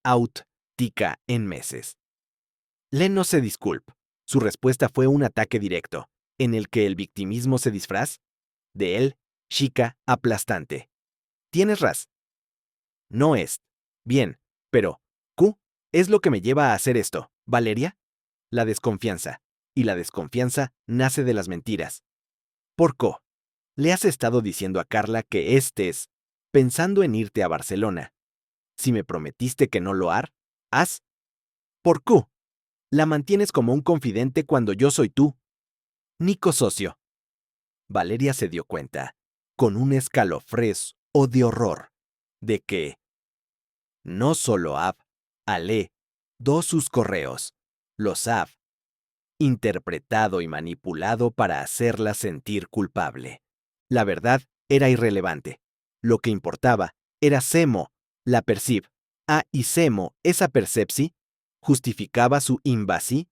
tica en meses. Len no se disculpa. Su respuesta fue un ataque directo, en el que el victimismo se disfraz de él, chica, aplastante. Tienes razón. No es. Bien, pero, ¿Q es lo que me lleva a hacer esto, Valeria? La desconfianza. Y la desconfianza nace de las mentiras. ¿Por qué? Le has estado diciendo a Carla que estés pensando en irte a Barcelona. Si me prometiste que no lo has. ¿Por qué? La mantienes como un confidente cuando yo soy tú. Nico socio. Valeria se dio cuenta, con un escalofrío o de horror, de que no solo Ale, sus correos, los interpretado y manipulado para hacerla sentir culpable. La verdad era irrelevante. Lo que importaba era Semo, la percib. Y Semo, esa percepci, justificaba su invasi.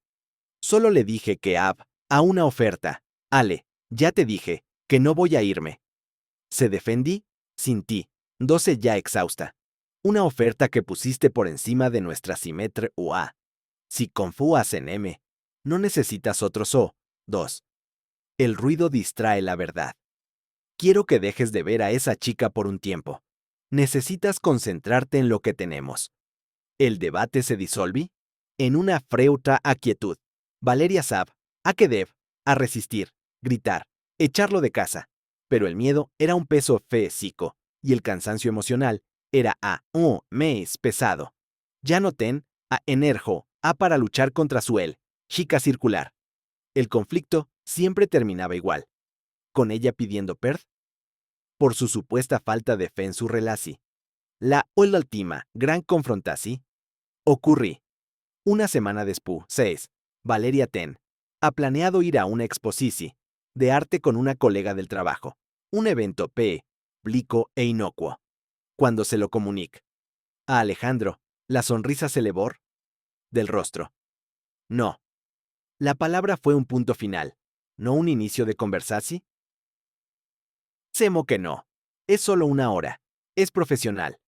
Solo le dije que a una oferta, Ale, ya te dije que no voy a irme. Se defendí, sin ti, 12 ya exhausta. Una oferta que pusiste por encima de nuestra simetre UA. Si confúas en M, no necesitas otros O. 2. El ruido distrae la verdad. Quiero que dejes de ver a esa chica por un tiempo. Necesitas concentrarte en lo que tenemos. El debate se disolví en una freuta quietud. Valeria Sab, a que deb, a resistir, gritar, echarlo de casa. Pero el miedo era un peso físico y el cansancio emocional era mes pesado. Ya no ten a enerjo a para luchar contra su él, chica circular. El conflicto siempre terminaba igual, con ella pidiendo perd por su supuesta falta de fe en su relasi. La última gran confrontasi ocurrí. Una semana después, 6. Valeria Ten ha planeado ir a una exposición de arte con una colega del trabajo. Un evento público e inocuo. Cuando se lo comunique a Alejandro, la sonrisa se elevó del rostro. No. La palabra fue un punto final, no un inicio de conversación. Semo que no. Es solo una hora. Es profesional.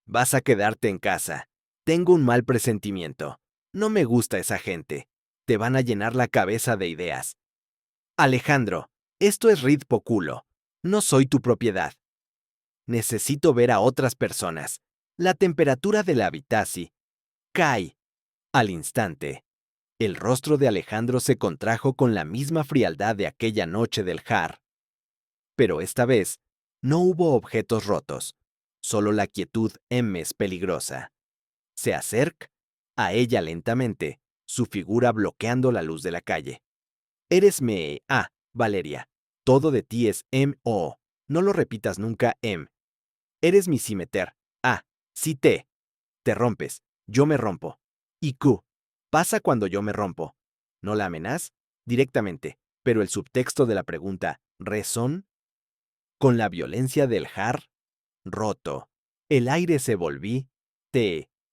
Vas a quedarte en casa. Tengo un mal presentimiento. No me gusta esa gente. Te van a llenar la cabeza de ideas. Alejandro, esto es ridículo. No soy tu propiedad. Necesito ver a otras personas. La temperatura de la habitación cae. Al instante, el rostro de Alejandro se contrajo con la misma frialdad de aquella noche del jar. Pero esta vez, no hubo objetos rotos, solo la quietud es peligrosa. Se acerca a ella lentamente, su figura bloqueando la luz de la calle. Eres Valeria. Todo de ti es o. No lo repitas nunca Eres mi simeter. Si te rompes, yo me rompo. Y Q. Pasa cuando yo me rompo. ¿No la amenaz? Directamente, pero el subtexto de la pregunta, ¿razón? Con la violencia del jar roto. El aire se volví,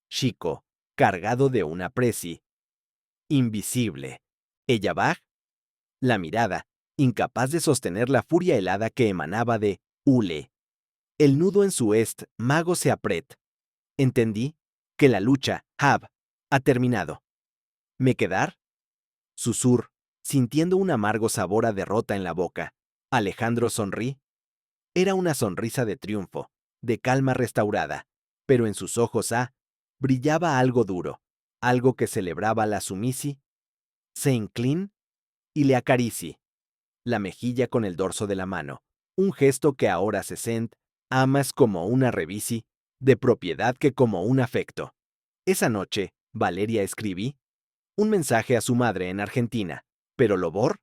chico, cargado de una presi. Invisible. Ella va, la mirada, incapaz de sostener la furia helada que emanaba de hule. El nudo en su mago se apret. Entendí que la lucha, ha terminado. ¿Me quedar? Susur, sintiendo un amargo sabor a derrota en la boca. Alejandro sonrí. Era una sonrisa de triunfo, de calma restaurada, pero en sus ojos brillaba algo duro, algo que celebraba la sumisi. Se inclin y le acarici la mejilla con el dorso de la mano, un gesto que ahora se sent amas como una revisi, de propiedad que como un afecto. Esa noche, Valeria escribí un mensaje a su madre en Argentina, pero lo borró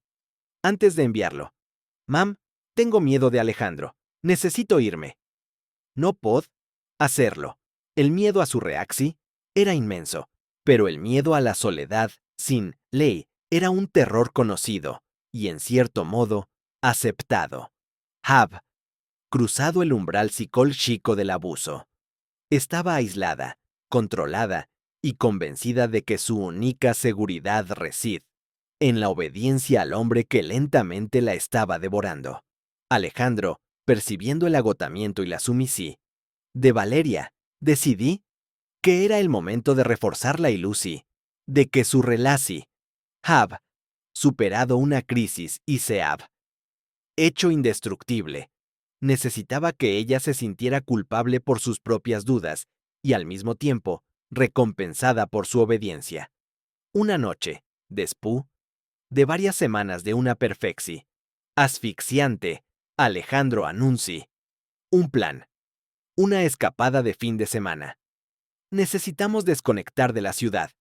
antes de enviarlo. Mam, tengo miedo de Alejandro. Necesito irme. No pod hacerlo. El miedo a su reacción era inmenso, pero el miedo a la soledad, sin ley, era un terror conocido y, en cierto modo, aceptado. Hab cruzado el umbral psicológico del abuso. Estaba aislada, controlada y convencida de que su única seguridad reside en la obediencia al hombre que lentamente la estaba devorando. Alejandro, percibiendo el agotamiento y la sumisión de Valeria, decidí que era el momento de reforzar la ilusión de que su relación hab superado una crisis y se hecho indestructible. Necesitaba que ella se sintiera culpable por sus propias dudas y al mismo tiempo recompensada por su obediencia. Una noche, después de varias semanas de una perfección asfixiante, Alejandro anunci un plan, una escapada de fin de semana. Necesitamos desconectar de la ciudad,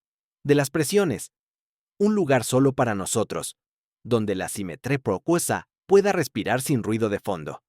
de las presiones, un lugar solo para nosotros, donde la simetría procuesa pueda respirar sin ruido de fondo.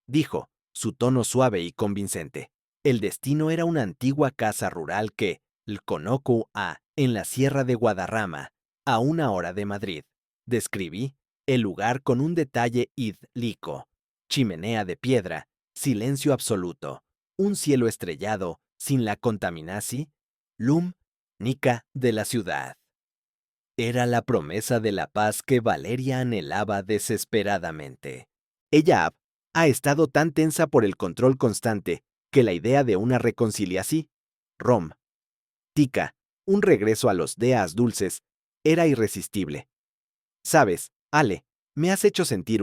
Dijo, su tono suave y convincente. El destino era una antigua casa rural que, conozco en la sierra de Guadarrama, a una hora de Madrid. Describí el lugar con un detalle idílico. Chimenea de piedra, silencio absoluto, un cielo estrellado, sin la contaminación, lum, nica de la ciudad. Era la promesa de la paz que Valeria anhelaba desesperadamente. Ella ha estado tan tensa por el control constante que la idea de una reconciliación, rom, tica, un regreso a los días dulces, era irresistible. Sabes, Ale, me has hecho sentir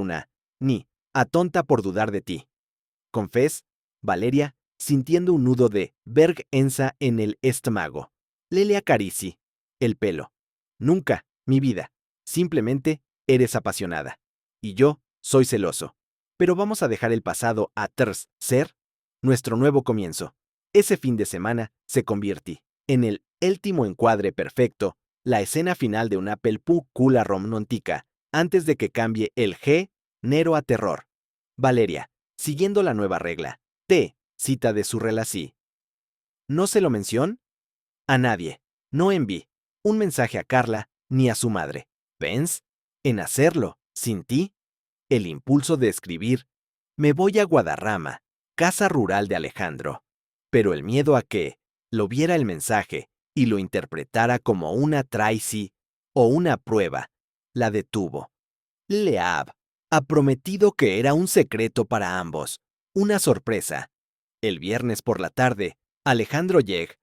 ni, atonta por dudar de ti. Confés, Valeria, sintiendo un nudo de vergüenza en el estómago. Le acarici el pelo. Nunca, mi vida. Simplemente eres apasionada. Y yo soy celoso. Pero vamos a dejar el pasado atrás, ser nuestro nuevo comienzo. Ese fin de semana se convirtió en el último encuadre perfecto, la escena final de una película romántica, antes de que cambie el género a terror. Valeria, siguiendo la nueva regla, cita de su relación. No se lo mencionó a nadie. No envié un mensaje a Carla ni a su madre. ¿Ves? En hacerlo, sin ti, el impulso de escribir, me voy a Guadarrama, casa rural de Alejandro. Pero el miedo a que lo viera el mensaje y lo interpretara como una traición o una prueba, la detuvo. Ha prometido que era un secreto para ambos, una sorpresa. El viernes por la tarde, Alejandro llegó,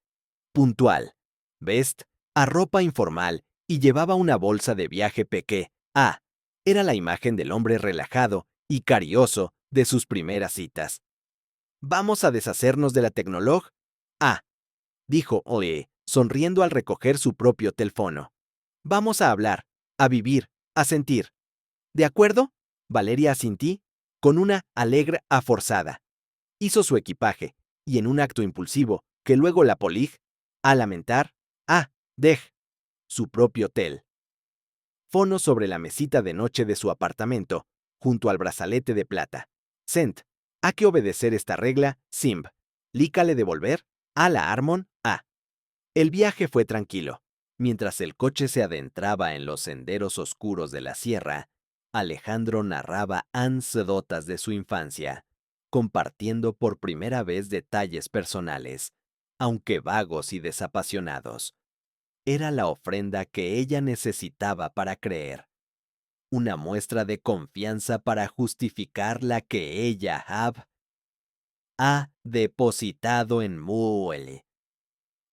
puntual, vest, a ropa informal y llevaba una bolsa de viaje pequeña. Era la imagen del hombre relajado y carioso de sus primeras citas. ¿Vamos a deshacernos de la tecnología? Dijo Oe, sonriendo al recoger su propio teléfono. Vamos a hablar, a vivir, a sentir. ¿De acuerdo? Valeria asintió, con una alegre forzada. Hizo su equipaje, y en un acto impulsivo, que luego la polig, a lamentar, dej, su propio teléfono sobre la mesita de noche de su apartamento, junto al brazalete de plata. Sent, ha que obedecer esta regla, Simb. Lícale devolver, a la Armon, El viaje fue tranquilo. Mientras el coche se adentraba en los senderos oscuros de la sierra, Alejandro narraba anécdotas de su infancia, compartiendo por primera vez detalles personales, aunque vagos y desapasionados. Era la ofrenda que ella necesitaba para creer, una muestra de confianza para justificar la que ella ha depositado en Muelle.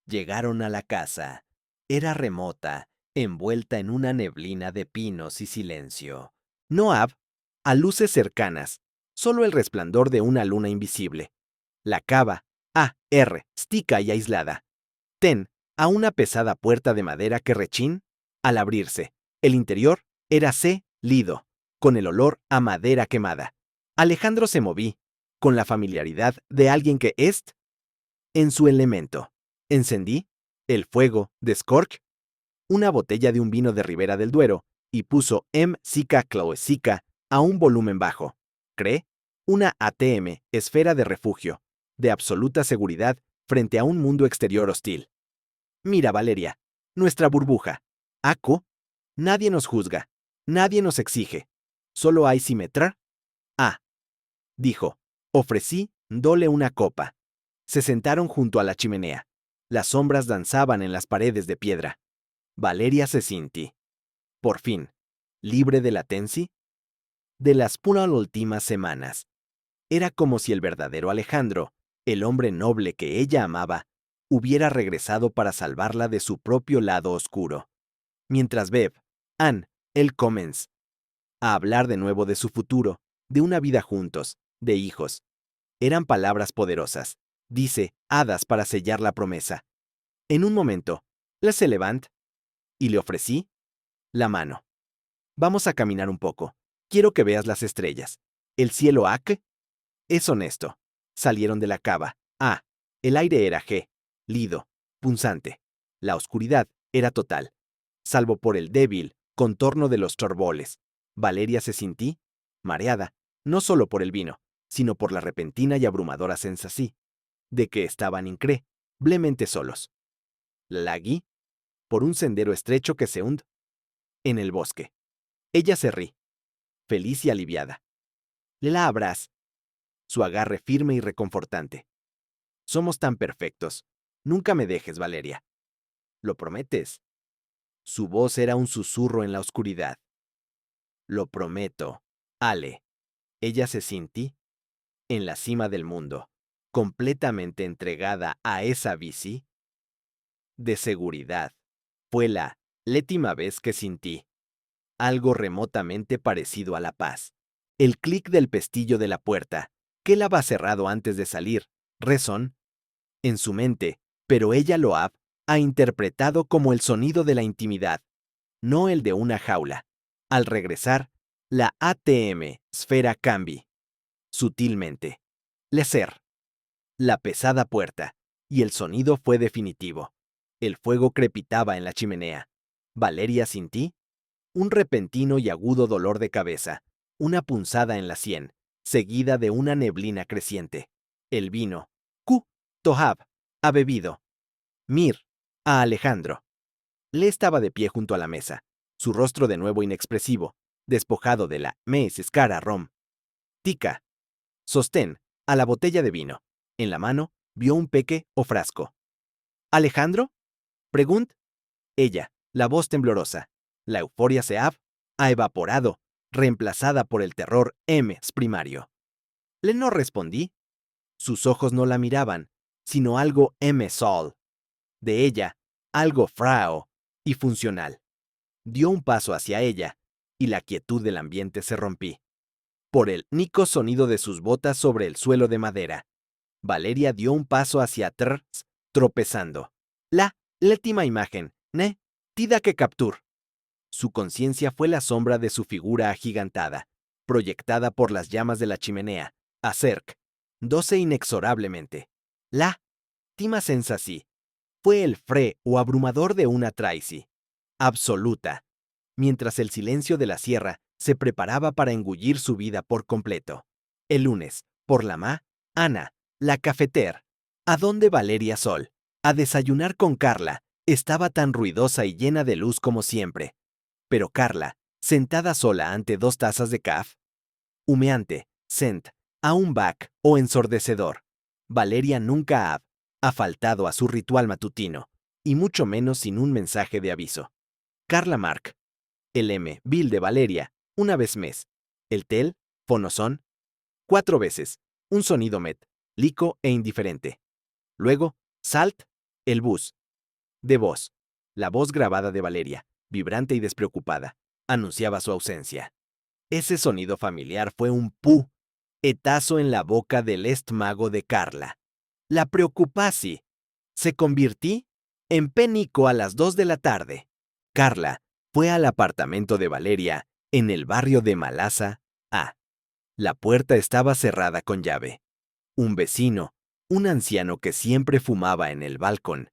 Llegaron a la casa. Era remota, envuelta en una neblina de pinos y silencio. No a luces cercanas, solo el resplandor de una luna invisible. La cava, estica y aislada. A una pesada puerta de madera que rechín, al abrirse. El interior era lido, con el olor a madera quemada. Alejandro se moví, con la familiaridad de alguien que en su elemento. Encendí el fuego de Scorch, una botella de un vino de Ribera del Duero, y puso Sica Cloesica a un volumen bajo. Una ATM, esfera de refugio, de absoluta seguridad frente a un mundo exterior hostil. Mira, Valeria, nuestra burbuja. Nadie nos juzga, nadie nos exige. Solo hay simetría. Dijo. Ofrecí, dole una copa. Se sentaron junto a la chimenea. Las sombras danzaban en las paredes de piedra. Valeria se sintió, por fin, libre de latencia. De las últimas semanas. Era como si el verdadero Alejandro, el hombre noble que ella amaba, hubiera regresado para salvarla de su propio lado oscuro. Mientras él comenzó a hablar de nuevo de su futuro, de una vida juntos, de hijos. Eran palabras poderosas, dice, hadas para sellar la promesa. En un momento, se levantó y le ofrecí la mano. Vamos a caminar un poco. Quiero que veas las estrellas. El cielo es honesto. Salieron de la cava. El aire era lido, punzante. La oscuridad era total, salvo por el débil contorno de los torboles. Valeria se sintió mareada, no solo por el vino, sino por la repentina y abrumadora sensación de que estaban increíblemente solos. La guí por un sendero estrecho que se hunde en el bosque. Ella se rí, feliz y aliviada. La abrazó, su agarre firme y reconfortante. Somos tan perfectos. Nunca me dejes, Valeria. ¿Lo prometes? Su voz era un susurro en la oscuridad. Lo prometo, Ale. Ella se sintió en la cima del mundo, completamente entregada a esa bici de seguridad. Fue la última vez que sentí algo remotamente parecido a la paz. El clic del pestillo de la puerta, que la había cerrado antes de salir, resonó en su mente, pero ella lo ha interpretado como el sonido de la intimidad, no el de una jaula. Al regresar, la ATM esfera cambió sutilmente. Lecer. La pesada puerta, y el sonido fue definitivo. El fuego crepitaba en la chimenea. Valeria sintió un repentino y agudo dolor de cabeza, una punzada en la sien, seguida de una neblina creciente. El vino. Tohab ha bebido. Mir. A Alejandro. Le estaba de pie junto a la mesa, su rostro de nuevo inexpresivo, despojado de la cara rom. Tica. Sostén a la botella de vino. En la mano vio un peque o frasco. ¿Alejandro? Pregunt. Ella, la voz temblorosa. La euforia se ha evaporado, reemplazada por el terror primario. Le no respondí. Sus ojos no la miraban, sino algo sol. De ella, algo frao y funcional. Dio un paso hacia ella, y la quietud del ambiente se rompí. Por el único sonido de sus botas sobre el suelo de madera. Valeria dio un paso hacia atrás, tropezando. La última imagen, tida que captur. Su conciencia fue la sombra de su figura agigantada, proyectada por las llamas de la chimenea, acercándose inexorablemente. La última sensación fue el fre o abrumador de una traición absoluta, mientras el silencio de la sierra se preparaba para engullir su vida por completo. El lunes, por la Ana, la cafeter, a donde Valeria Sol, a desayunar con Carla, estaba tan ruidosa y llena de luz como siempre. Pero Carla, sentada sola ante 2 tazas de café, humeante, sent, a un back o ensordecedor. Valeria nunca ha faltado a su ritual matutino, y mucho menos sin un mensaje de aviso. Carla Mark. El Bill de Valeria, una vez mes. El tel, fonosón, 4 veces. Un sonido lico e indiferente. Luego, salt, el bus. De voz. La voz grabada de Valeria, vibrante y despreocupada, anunciaba su ausencia. Ese sonido familiar fue un etazo en la boca del mago de Carla. La preocupasi se convirtió en pénico a las 2 de la tarde. Carla fue al apartamento de Valeria, en el barrio de Malasa, A. La puerta estaba cerrada con llave. Un vecino, un anciano que siempre fumaba en el balcón,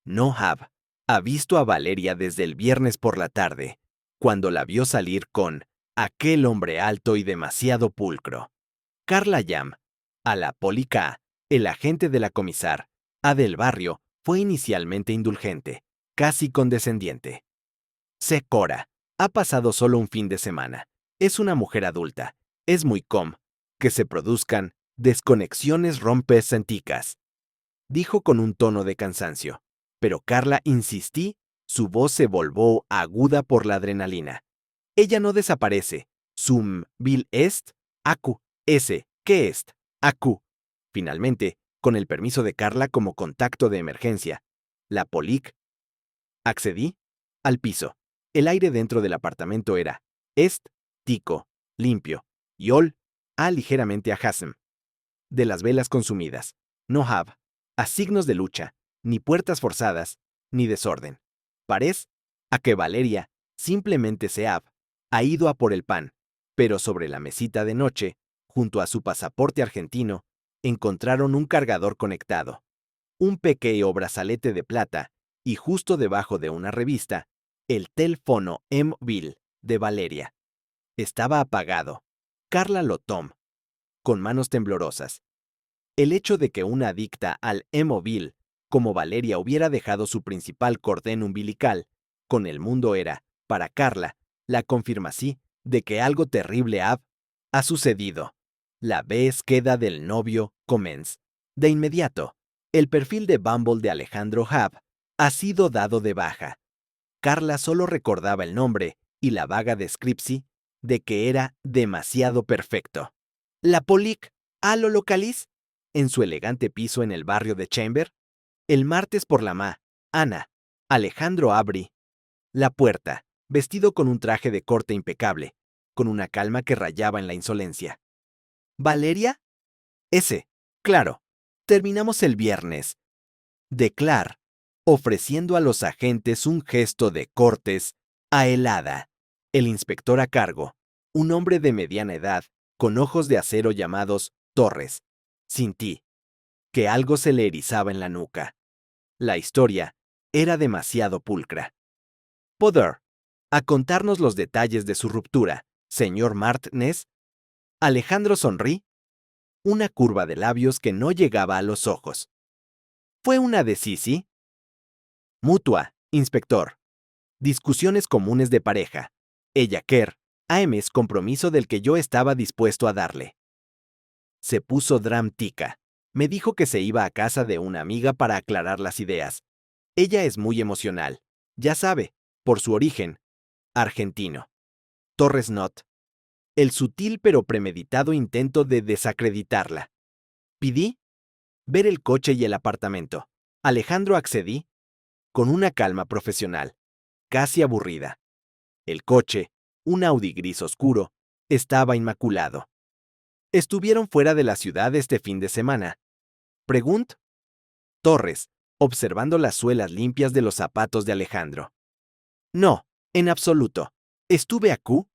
no ha visto a Valeria desde el viernes por la tarde, cuando la vio salir con aquel hombre alto y demasiado pulcro. Carla Yam, a la Polica, el agente de la comisar, A del barrio, fue inicialmente indulgente, casi condescendiente. Cora ha pasado solo un fin de semana. Es una mujer adulta. Es muy que se produzcan desconexiones rompesenticas, dijo con un tono de cansancio. Pero Carla insistí, su voz se volvió aguda por la adrenalina. Ella no desaparece. Sum Bill est, acu, ¿qué est? Acu. Finalmente, con el permiso de Carla como contacto de emergencia, la Polic. Accedí al piso. El aire dentro del apartamento era tico, limpio, y ligeramente a Hasem. De las velas consumidas. No a signos de lucha, ni puertas forzadas, ni desorden. Parece a que Valeria simplemente ha ido a por el pan, pero sobre la mesita de noche, junto a su pasaporte argentino, encontraron un cargador conectado, un pequeño brazalete de plata, y justo debajo de una revista, el teléfono móvil de Valeria. Estaba apagado. Carla lo tomó, con manos temblorosas. El hecho de que una adicta al móvil, como Valeria, hubiera dejado su principal cordón umbilical con el mundo era, para Carla, la confirmación de que algo terrible ha sucedido. La vez queda del novio Comens. De inmediato, el perfil de Bumble de Alejandro ha sido dado de baja. Carla solo recordaba el nombre y la vaga descripción de que era demasiado perfecto. La Polic, ¿lo localiz? En su elegante piso en el barrio de Chamber. El martes por la Ana. Alejandro abrí la puerta, vestido con un traje de corte impecable, con una calma que rayaba en la insolencia. ¿Valeria? Claro. Terminamos el viernes. Declar, ofreciendo a los agentes un gesto de cortes a helada. El inspector a cargo, un hombre de mediana edad, con ojos de acero llamados Torres, sentí que algo se le erizaba en la nuca. La historia era demasiado pulcra. ¿Poder a contarnos los detalles de su ruptura, señor Martínez? Alejandro sonrí, una curva de labios que no llegaba a los ojos. ¿Fue una decisión mutua, inspector? Discusiones comunes de pareja. Ella es compromiso del que yo estaba dispuesto a darle. Se puso drámtica. Me dijo que se iba a casa de una amiga para aclarar las ideas. Ella es muy emocional. Ya sabe, por su origen. Argentino. Torres Not. El sutil pero premeditado intento de desacreditarla. Pidí ver el coche y el apartamento. Alejandro accedí, con una calma profesional, casi aburrida. El coche, un Audi gris oscuro, estaba inmaculado. ¿Estuvieron fuera de la ciudad este fin de semana? Pregunt Torres, observando las suelas limpias de los zapatos de Alejandro. No, en absoluto. Estuve aquí,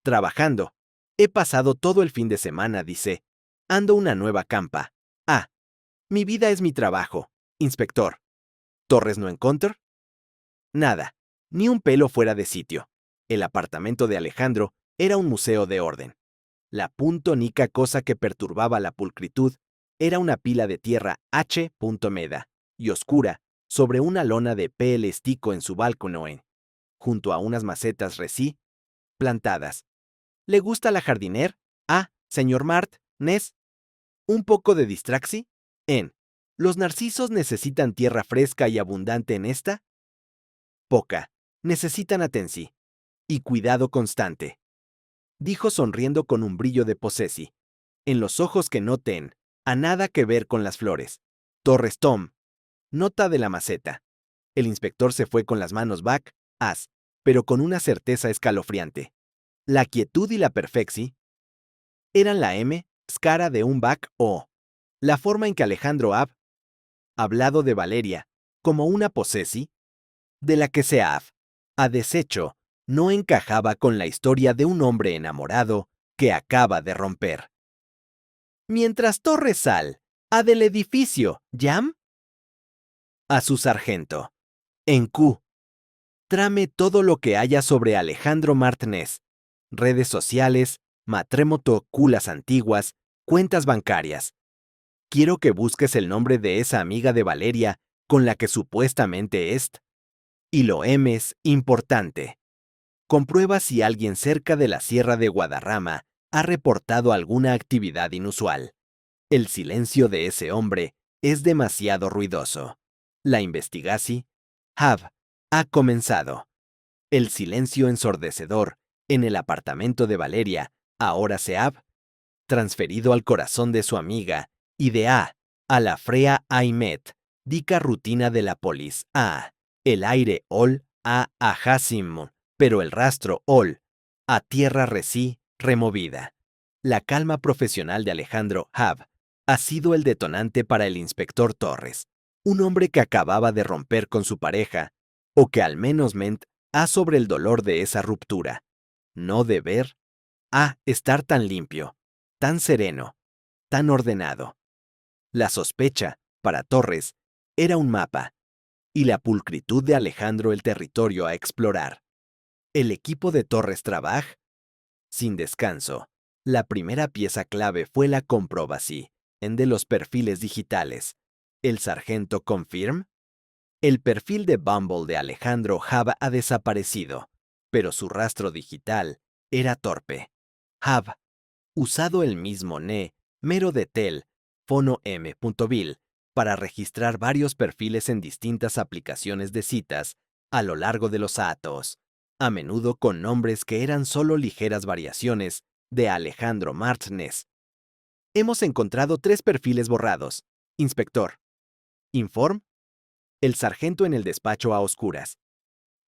trabajando. He pasado todo el fin de semana, dice. Ando una nueva campa. Mi vida es mi trabajo, inspector. ¿Torres no encontr? Nada, ni un pelo fuera de sitio. El apartamento de Alejandro era un museo de orden. La puntónica cosa que perturbaba la pulcritud era una pila de tierra meda y oscura sobre una lona de estico en su balcón, junto a unas macetas plantadas. ¿Le gusta la jardiner? Señor Nes. ¿Un poco de distraxi? ¿Los narcisos necesitan tierra fresca y abundante en esta? Poca. Necesitan atención y cuidado constante. Dijo sonriendo con un brillo de posesi. En los ojos que no ten a nada que ver con las flores. Torres Tom. Nota de la maceta. El inspector se fue con las manos pero con una certeza escalofriante. La quietud y la perfección eran la escara de un o. La forma en que Alejandro hablado de Valeria como una posesi, de la que se ha deshecho, no encajaba con la historia de un hombre enamorado que acaba de romper. Mientras Torres del edificio, ¿Jam? A su sargento. En Q. Trame todo lo que haya sobre Alejandro Martínez. Redes sociales, matremoto, culas antiguas, cuentas bancarias. Quiero que busques el nombre de esa amiga de Valeria con la que supuestamente y lo es importante. Comprueba si alguien cerca de la Sierra de Guadarrama ha reportado alguna actividad inusual. El silencio de ese hombre es demasiado ruidoso. La investigación ha comenzado. El silencio ensordecedor en el apartamento de Valeria ahora se ha transferido al corazón de su amiga y de a la frea Aimet, dica rutina de la polis el aire a Hassim, pero el rastro a tierra removida. La calma profesional de Alejandro ha sido el detonante para el inspector Torres, un hombre que acababa de romper con su pareja, o que al menos sobre el dolor de esa ruptura. No deber estar tan limpio, tan sereno, tan ordenado. La sospecha, para Torres, era un mapa, y la pulcritud de Alejandro el territorio a explorar. El equipo de Torres trabaja sin descanso. La primera pieza clave fue la comprobación de los perfiles digitales. ¿El sargento confirm? El perfil de Bumble de Alejandro ha desaparecido, pero su rastro digital era torpe. Usado el mismo mero de tel, fono m.bil, para registrar varios perfiles en distintas aplicaciones de citas a lo largo de los atos, a menudo con nombres que eran solo ligeras variaciones de Alejandro Martínez. Hemos encontrado 3 perfiles borrados. Inspector. Inform. El sargento en el despacho a oscuras.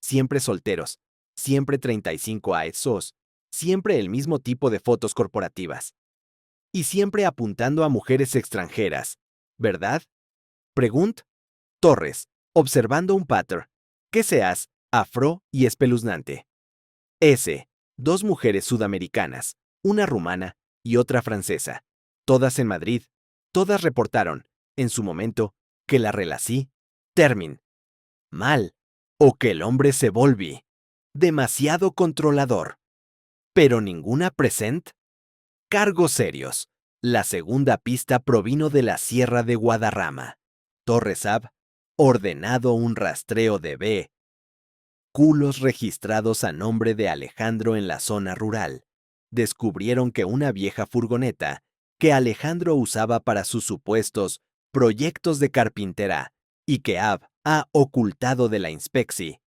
Siempre solteros. Siempre 35 AESOS. Siempre el mismo tipo de fotos corporativas. Y siempre apuntando a mujeres extranjeras. ¿Verdad? Pregunt. Torres, observando un pattern. Que seas afro y espeluznante. S. 2 mujeres sudamericanas, una rumana y otra francesa. Todas en Madrid. Todas reportaron, en su momento, que la relací termin. Mal. O que el hombre se volví. Demasiado controlador. Pero ninguna present. Cargos serios. La segunda pista provino de la Sierra de Guadarrama. Torres Ab. Ordenado un rastreo de B. Culos registrados a nombre de Alejandro en la zona rural. Descubrieron que una vieja furgoneta que Alejandro usaba para sus supuestos proyectos de carpintera y que Ab ha ocultado de la inspecci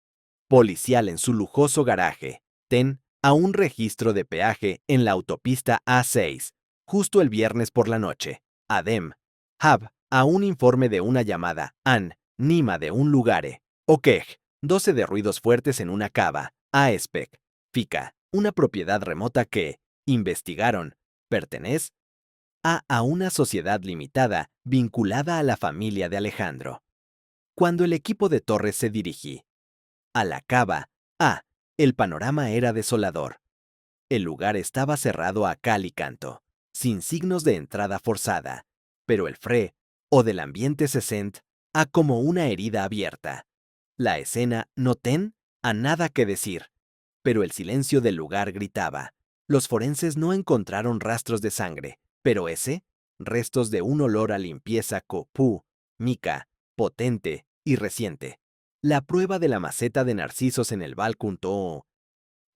policial en su lujoso garaje, ten a un registro de peaje en la autopista A6, justo el viernes por la noche. Adem, Hab a un informe de una llamada An, Nima de un lugare, Okej, 12 de ruidos fuertes en una cava, Aespec, Fica, una propiedad remota que, investigaron, pertenece a una sociedad limitada vinculada a la familia de Alejandro. Cuando el equipo de Torres se dirigí a la cava, el panorama era desolador. El lugar estaba cerrado a cal y canto, sin signos de entrada forzada, pero el fre, o del ambiente se sent, a como una herida abierta. La escena no ten a nada que decir, pero el silencio del lugar gritaba. Los forenses no encontraron rastros de sangre, pero restos de un olor a limpieza copú, mica, potente y reciente. La prueba de la maceta de narcisos en el balcón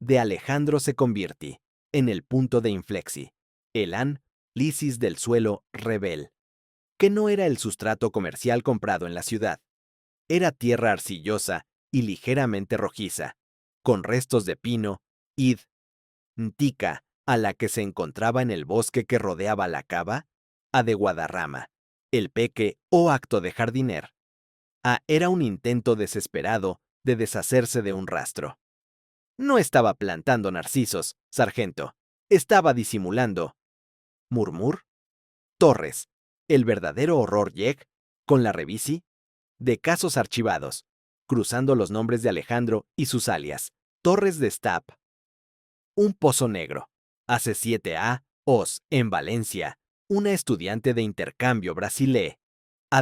de Alejandro se convierte en el punto de inflexi, el lisis del suelo rebel, que no era el sustrato comercial comprado en la ciudad. Era tierra arcillosa y ligeramente rojiza, con restos de pino, id, ntica, a la que se encontraba en el bosque que rodeaba la cava, a de Guadarrama, el peque o acto de jardiner. Era un intento desesperado de deshacerse de un rastro. No estaba plantando narcisos, sargento. Estaba disimulando. Murmur. Torres. El verdadero horror Yeg, con la revisi de casos archivados, cruzando los nombres de Alejandro y sus alias. Torres de Stap. Un pozo negro. Hace 7 os, en Valencia, una estudiante de intercambio brasilé.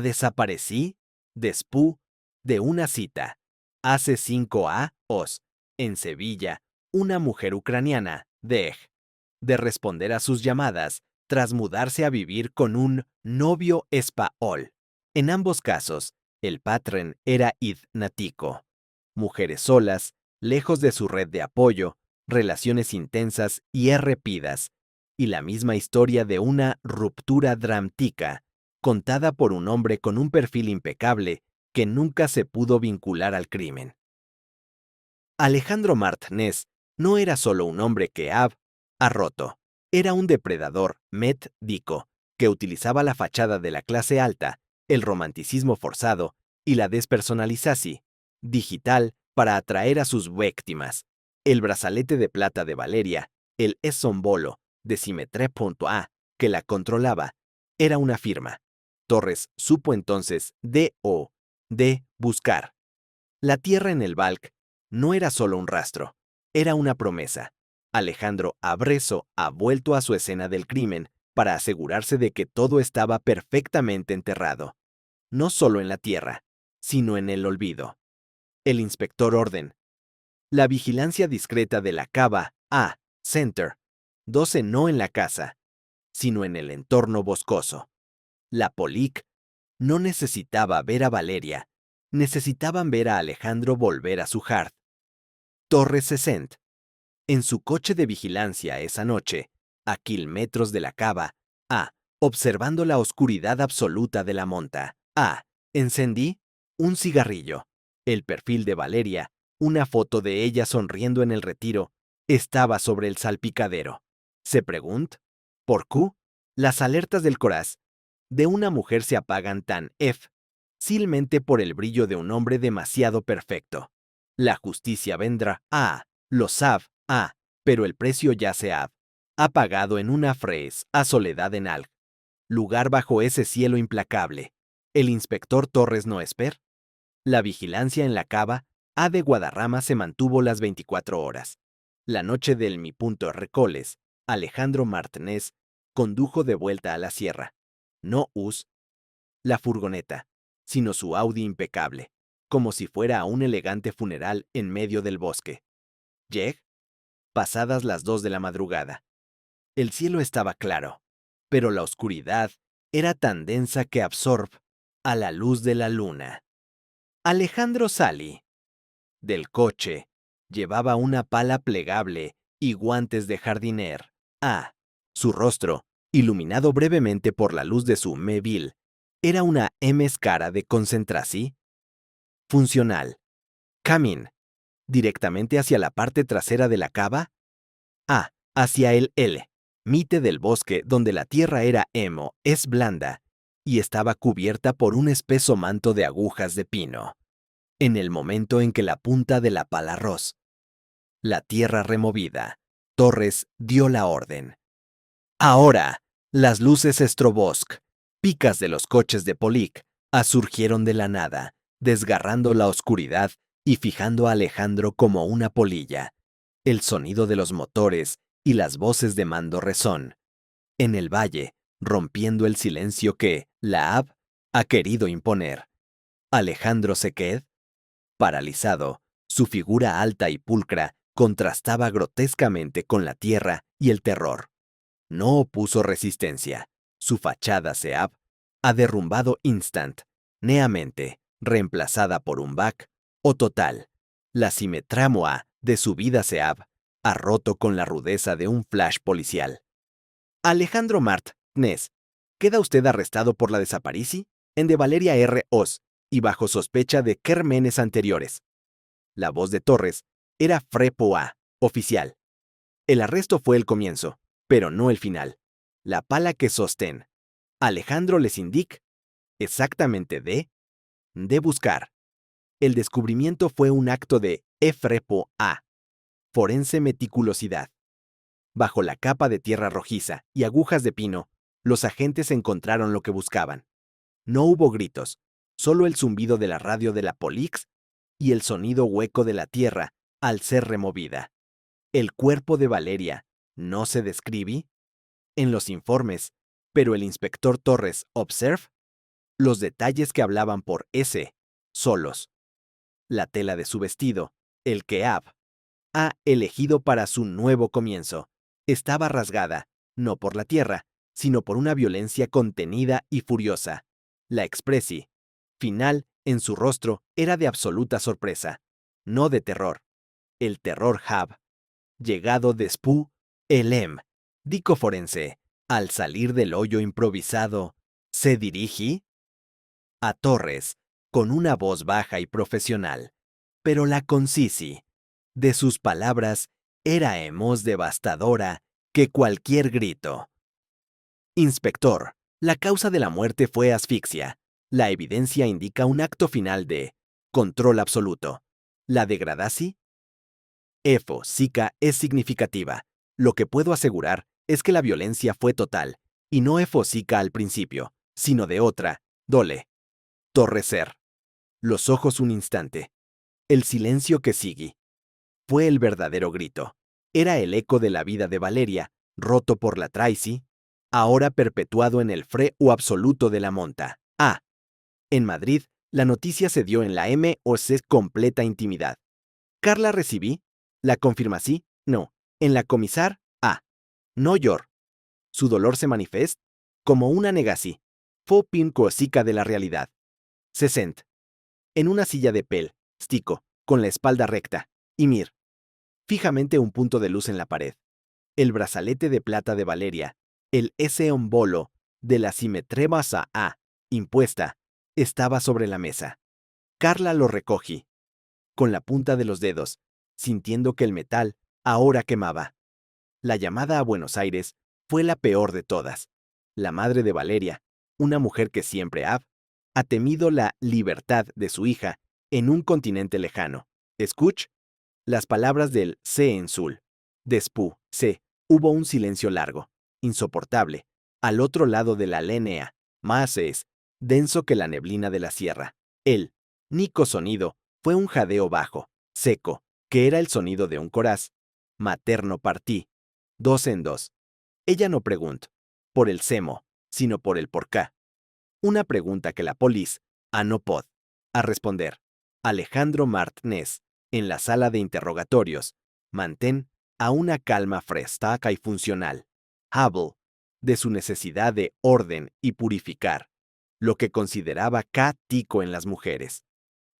Desaparecí, despú, de una cita. Hace 5 os, en Sevilla, una mujer ucraniana, de responder a sus llamadas tras mudarse a vivir con un novio espaol. En ambos casos, el patrón era idnático. Mujeres solas, lejos de su red de apoyo, relaciones intensas y errepidas, y la misma historia de una ruptura dramática, contada por un hombre con un perfil impecable que nunca se pudo vincular al crimen. Alejandro Martínez no era solo un hombre que ha roto, era un depredador médico que utilizaba la fachada de la clase alta, el romanticismo forzado y la despersonalización digital para atraer a sus víctimas. El brazalete de plata de Valeria, el esombolo de Simetre.a que la controlaba, era una firma. Torres supo entonces de buscar. La tierra en el Balc no era solo un rastro, era una promesa. Alejandro Abreso ha vuelto a su escena del crimen para asegurarse de que todo estaba perfectamente enterrado, no solo en la tierra, sino en el olvido. El inspector orden. La vigilancia discreta de la cava Center 12 no en la casa, sino en el entorno boscoso. La Polic no necesitaba ver a Valeria, necesitaban ver a Alejandro volver a su hearth. Torres 60. En su coche de vigilancia esa noche, a kilómetros de la cava, observando la oscuridad absoluta de la monta, encendí un cigarrillo. El perfil de Valeria, una foto de ella sonriendo en el retiro, estaba sobre el salpicadero. Se pregunta, ¿por qué? Las alertas del coraz de una mujer se apagan tan fácilmente por el brillo de un hombre demasiado perfecto. La justicia vendrá, lo sabe, pero el precio ya se ha pagado en una a soledad en alg. Lugar bajo ese cielo implacable. El inspector Torres no espera. La vigilancia en la cava A de Guadarrama se mantuvo las 24 horas. La noche del mi punto Recoles, Alejandro Martínez condujo de vuelta a la sierra. No la furgoneta, sino su Audi impecable, como si fuera a un elegante funeral en medio del bosque. Pasadas las 2 de la madrugada. El cielo estaba claro, pero la oscuridad era tan densa que absorbe a la luz de la luna. Alejandro salí del coche. Llevaba una pala plegable y guantes de jardiner. Su rostro, iluminado brevemente por la luz de su Meville, era una cara de concentración funcional. Camin, directamente hacia la parte trasera de la cava. Hacia el mite del bosque donde la tierra era es blanda y estaba cubierta por un espeso manto de agujas de pino. En el momento en que la punta de la pala la tierra removida, Torres dio la orden. Ahora, las luces Strobosk, picas de los coches de Polik, surgieron de la nada, desgarrando la oscuridad y fijando a Alejandro como una polilla. El sonido de los motores y las voces de mando rezón. En el valle, rompiendo el silencio que la ha querido imponer. Alejandro se quedó paralizado. Su figura alta y pulcra contrastaba grotescamente con la tierra y el terror. No opuso resistencia. Su fachada se ha derrumbado instantáneamente, reemplazada por un back o total. La simetría de su vida se ha roto con la rudeza de un flash policial. Alejandro Martínez, queda usted arrestado por la desaparición de Valeria R. Oz y bajo sospecha de crímenes anteriores. La voz de Torres era frepoa, oficial. El arresto fue el comienzo, pero no el final. La pala que sostén. Alejandro les indica exactamente de buscar. El descubrimiento fue un acto de frepoa, forense meticulosidad. Bajo la capa de tierra rojiza y agujas de pino, los agentes encontraron lo que buscaban. No hubo gritos, solo el zumbido de la radio de la Polix y el sonido hueco de la tierra al ser removida. El cuerpo de Valeria no se describe en los informes, pero el inspector Torres observa los detalles que hablaban por solos. La tela de su vestido, el que ha elegido para su nuevo comienzo, estaba rasgada, no por la tierra, sino por una violencia contenida y furiosa. La expresión final en su rostro era de absoluta sorpresa, no de terror. El terror llegado después, dico forense, al salir del hoyo improvisado, se dirige a Torres con una voz baja y profesional, pero la concisi de sus palabras era devastadora que cualquier grito. Inspector, la causa de la muerte fue asfixia. La evidencia indica un acto final de control absoluto. La degradación física es significativa. Lo que puedo asegurar es que la violencia fue total, y no física al principio, sino de otra, dole. Torrecer. Los ojos un instante. El silencio que sigue. Fue el verdadero grito. Era el eco de la vida de Valeria, roto por la traición, ahora perpetuado en el o absoluto de la monta. En Madrid, la noticia se dio en la MOC completa intimidad. Carla recibí la confirmación, no, en la comisar no yor. Su dolor se manifiesta como una negación. Fue cosica de la realidad. 60. En una silla de stico, con la espalda recta, y fijamente un punto de luz en la pared. El brazalete de plata de Valeria, el bolo de la simetría impuesta, estaba sobre la mesa. Carla lo recogí, con la punta de los dedos, sintiendo que el metal ahora quemaba. La llamada a Buenos Aires fue la peor de todas. La madre de Valeria, una mujer que siempre ha temido la libertad de su hija en un continente lejano. Escuch, las palabras del C en Sul. Despú, C. Hubo un silencio largo, insoportable, al otro lado de la línea, más es, denso que la neblina de la sierra. El nico sonido fue un jadeo bajo, seco, que era el sonido de un coraz. Materno partí, dos en dos. Ella no preguntó por el semo, sino por el porqué. Una pregunta que la polis no pod a responder. Alejandro Martínez, en la sala de interrogatorios, mantén a una calma fresca y funcional. Hubble, de su necesidad de orden y purificar, lo que consideraba cático en las mujeres.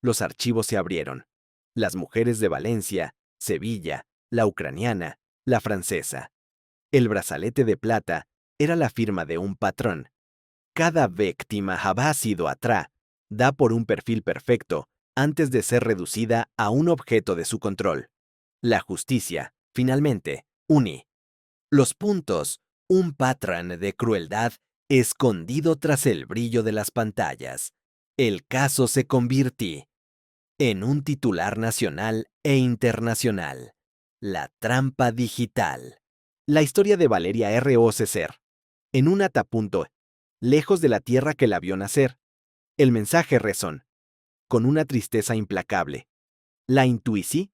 Los archivos se abrieron. Las mujeres de Valencia, Sevilla, la ucraniana, la francesa. El brazalete de plata era la firma de un patrón. Cada víctima había sido da por un perfil perfecto antes de ser reducida a un objeto de su control. La justicia, finalmente, uní los puntos, un patrón de crueldad escondido tras el brillo de las pantallas. El caso se convirtió en un titular nacional e internacional. La trampa digital. La historia de Valeria R.O. Ceser. En un atapunto, lejos de la tierra que la vio nacer. El mensaje rezón, con una tristeza implacable. La intuicí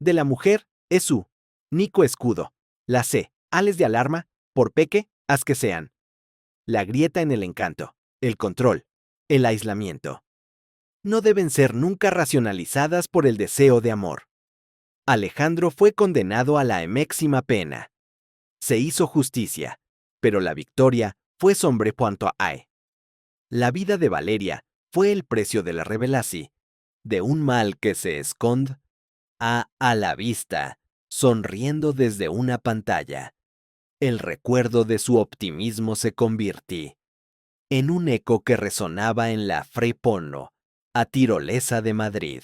de la mujer es su Nico escudo. La C, ales de alarma, por peque, haz que sean. La grieta en el encanto, el control, el aislamiento. No deben ser nunca racionalizadas por el deseo de amor. Alejandro fue condenado a la máxima pena. Se hizo justicia, pero la victoria fue sobre cuanto a la vida de Valeria fue el precio de la revelación, de un mal que se esconde a la vista, sonriendo desde una pantalla. El recuerdo de su optimismo se convirtió en un eco que resonaba en la Frepono, a tirolesa de Madrid.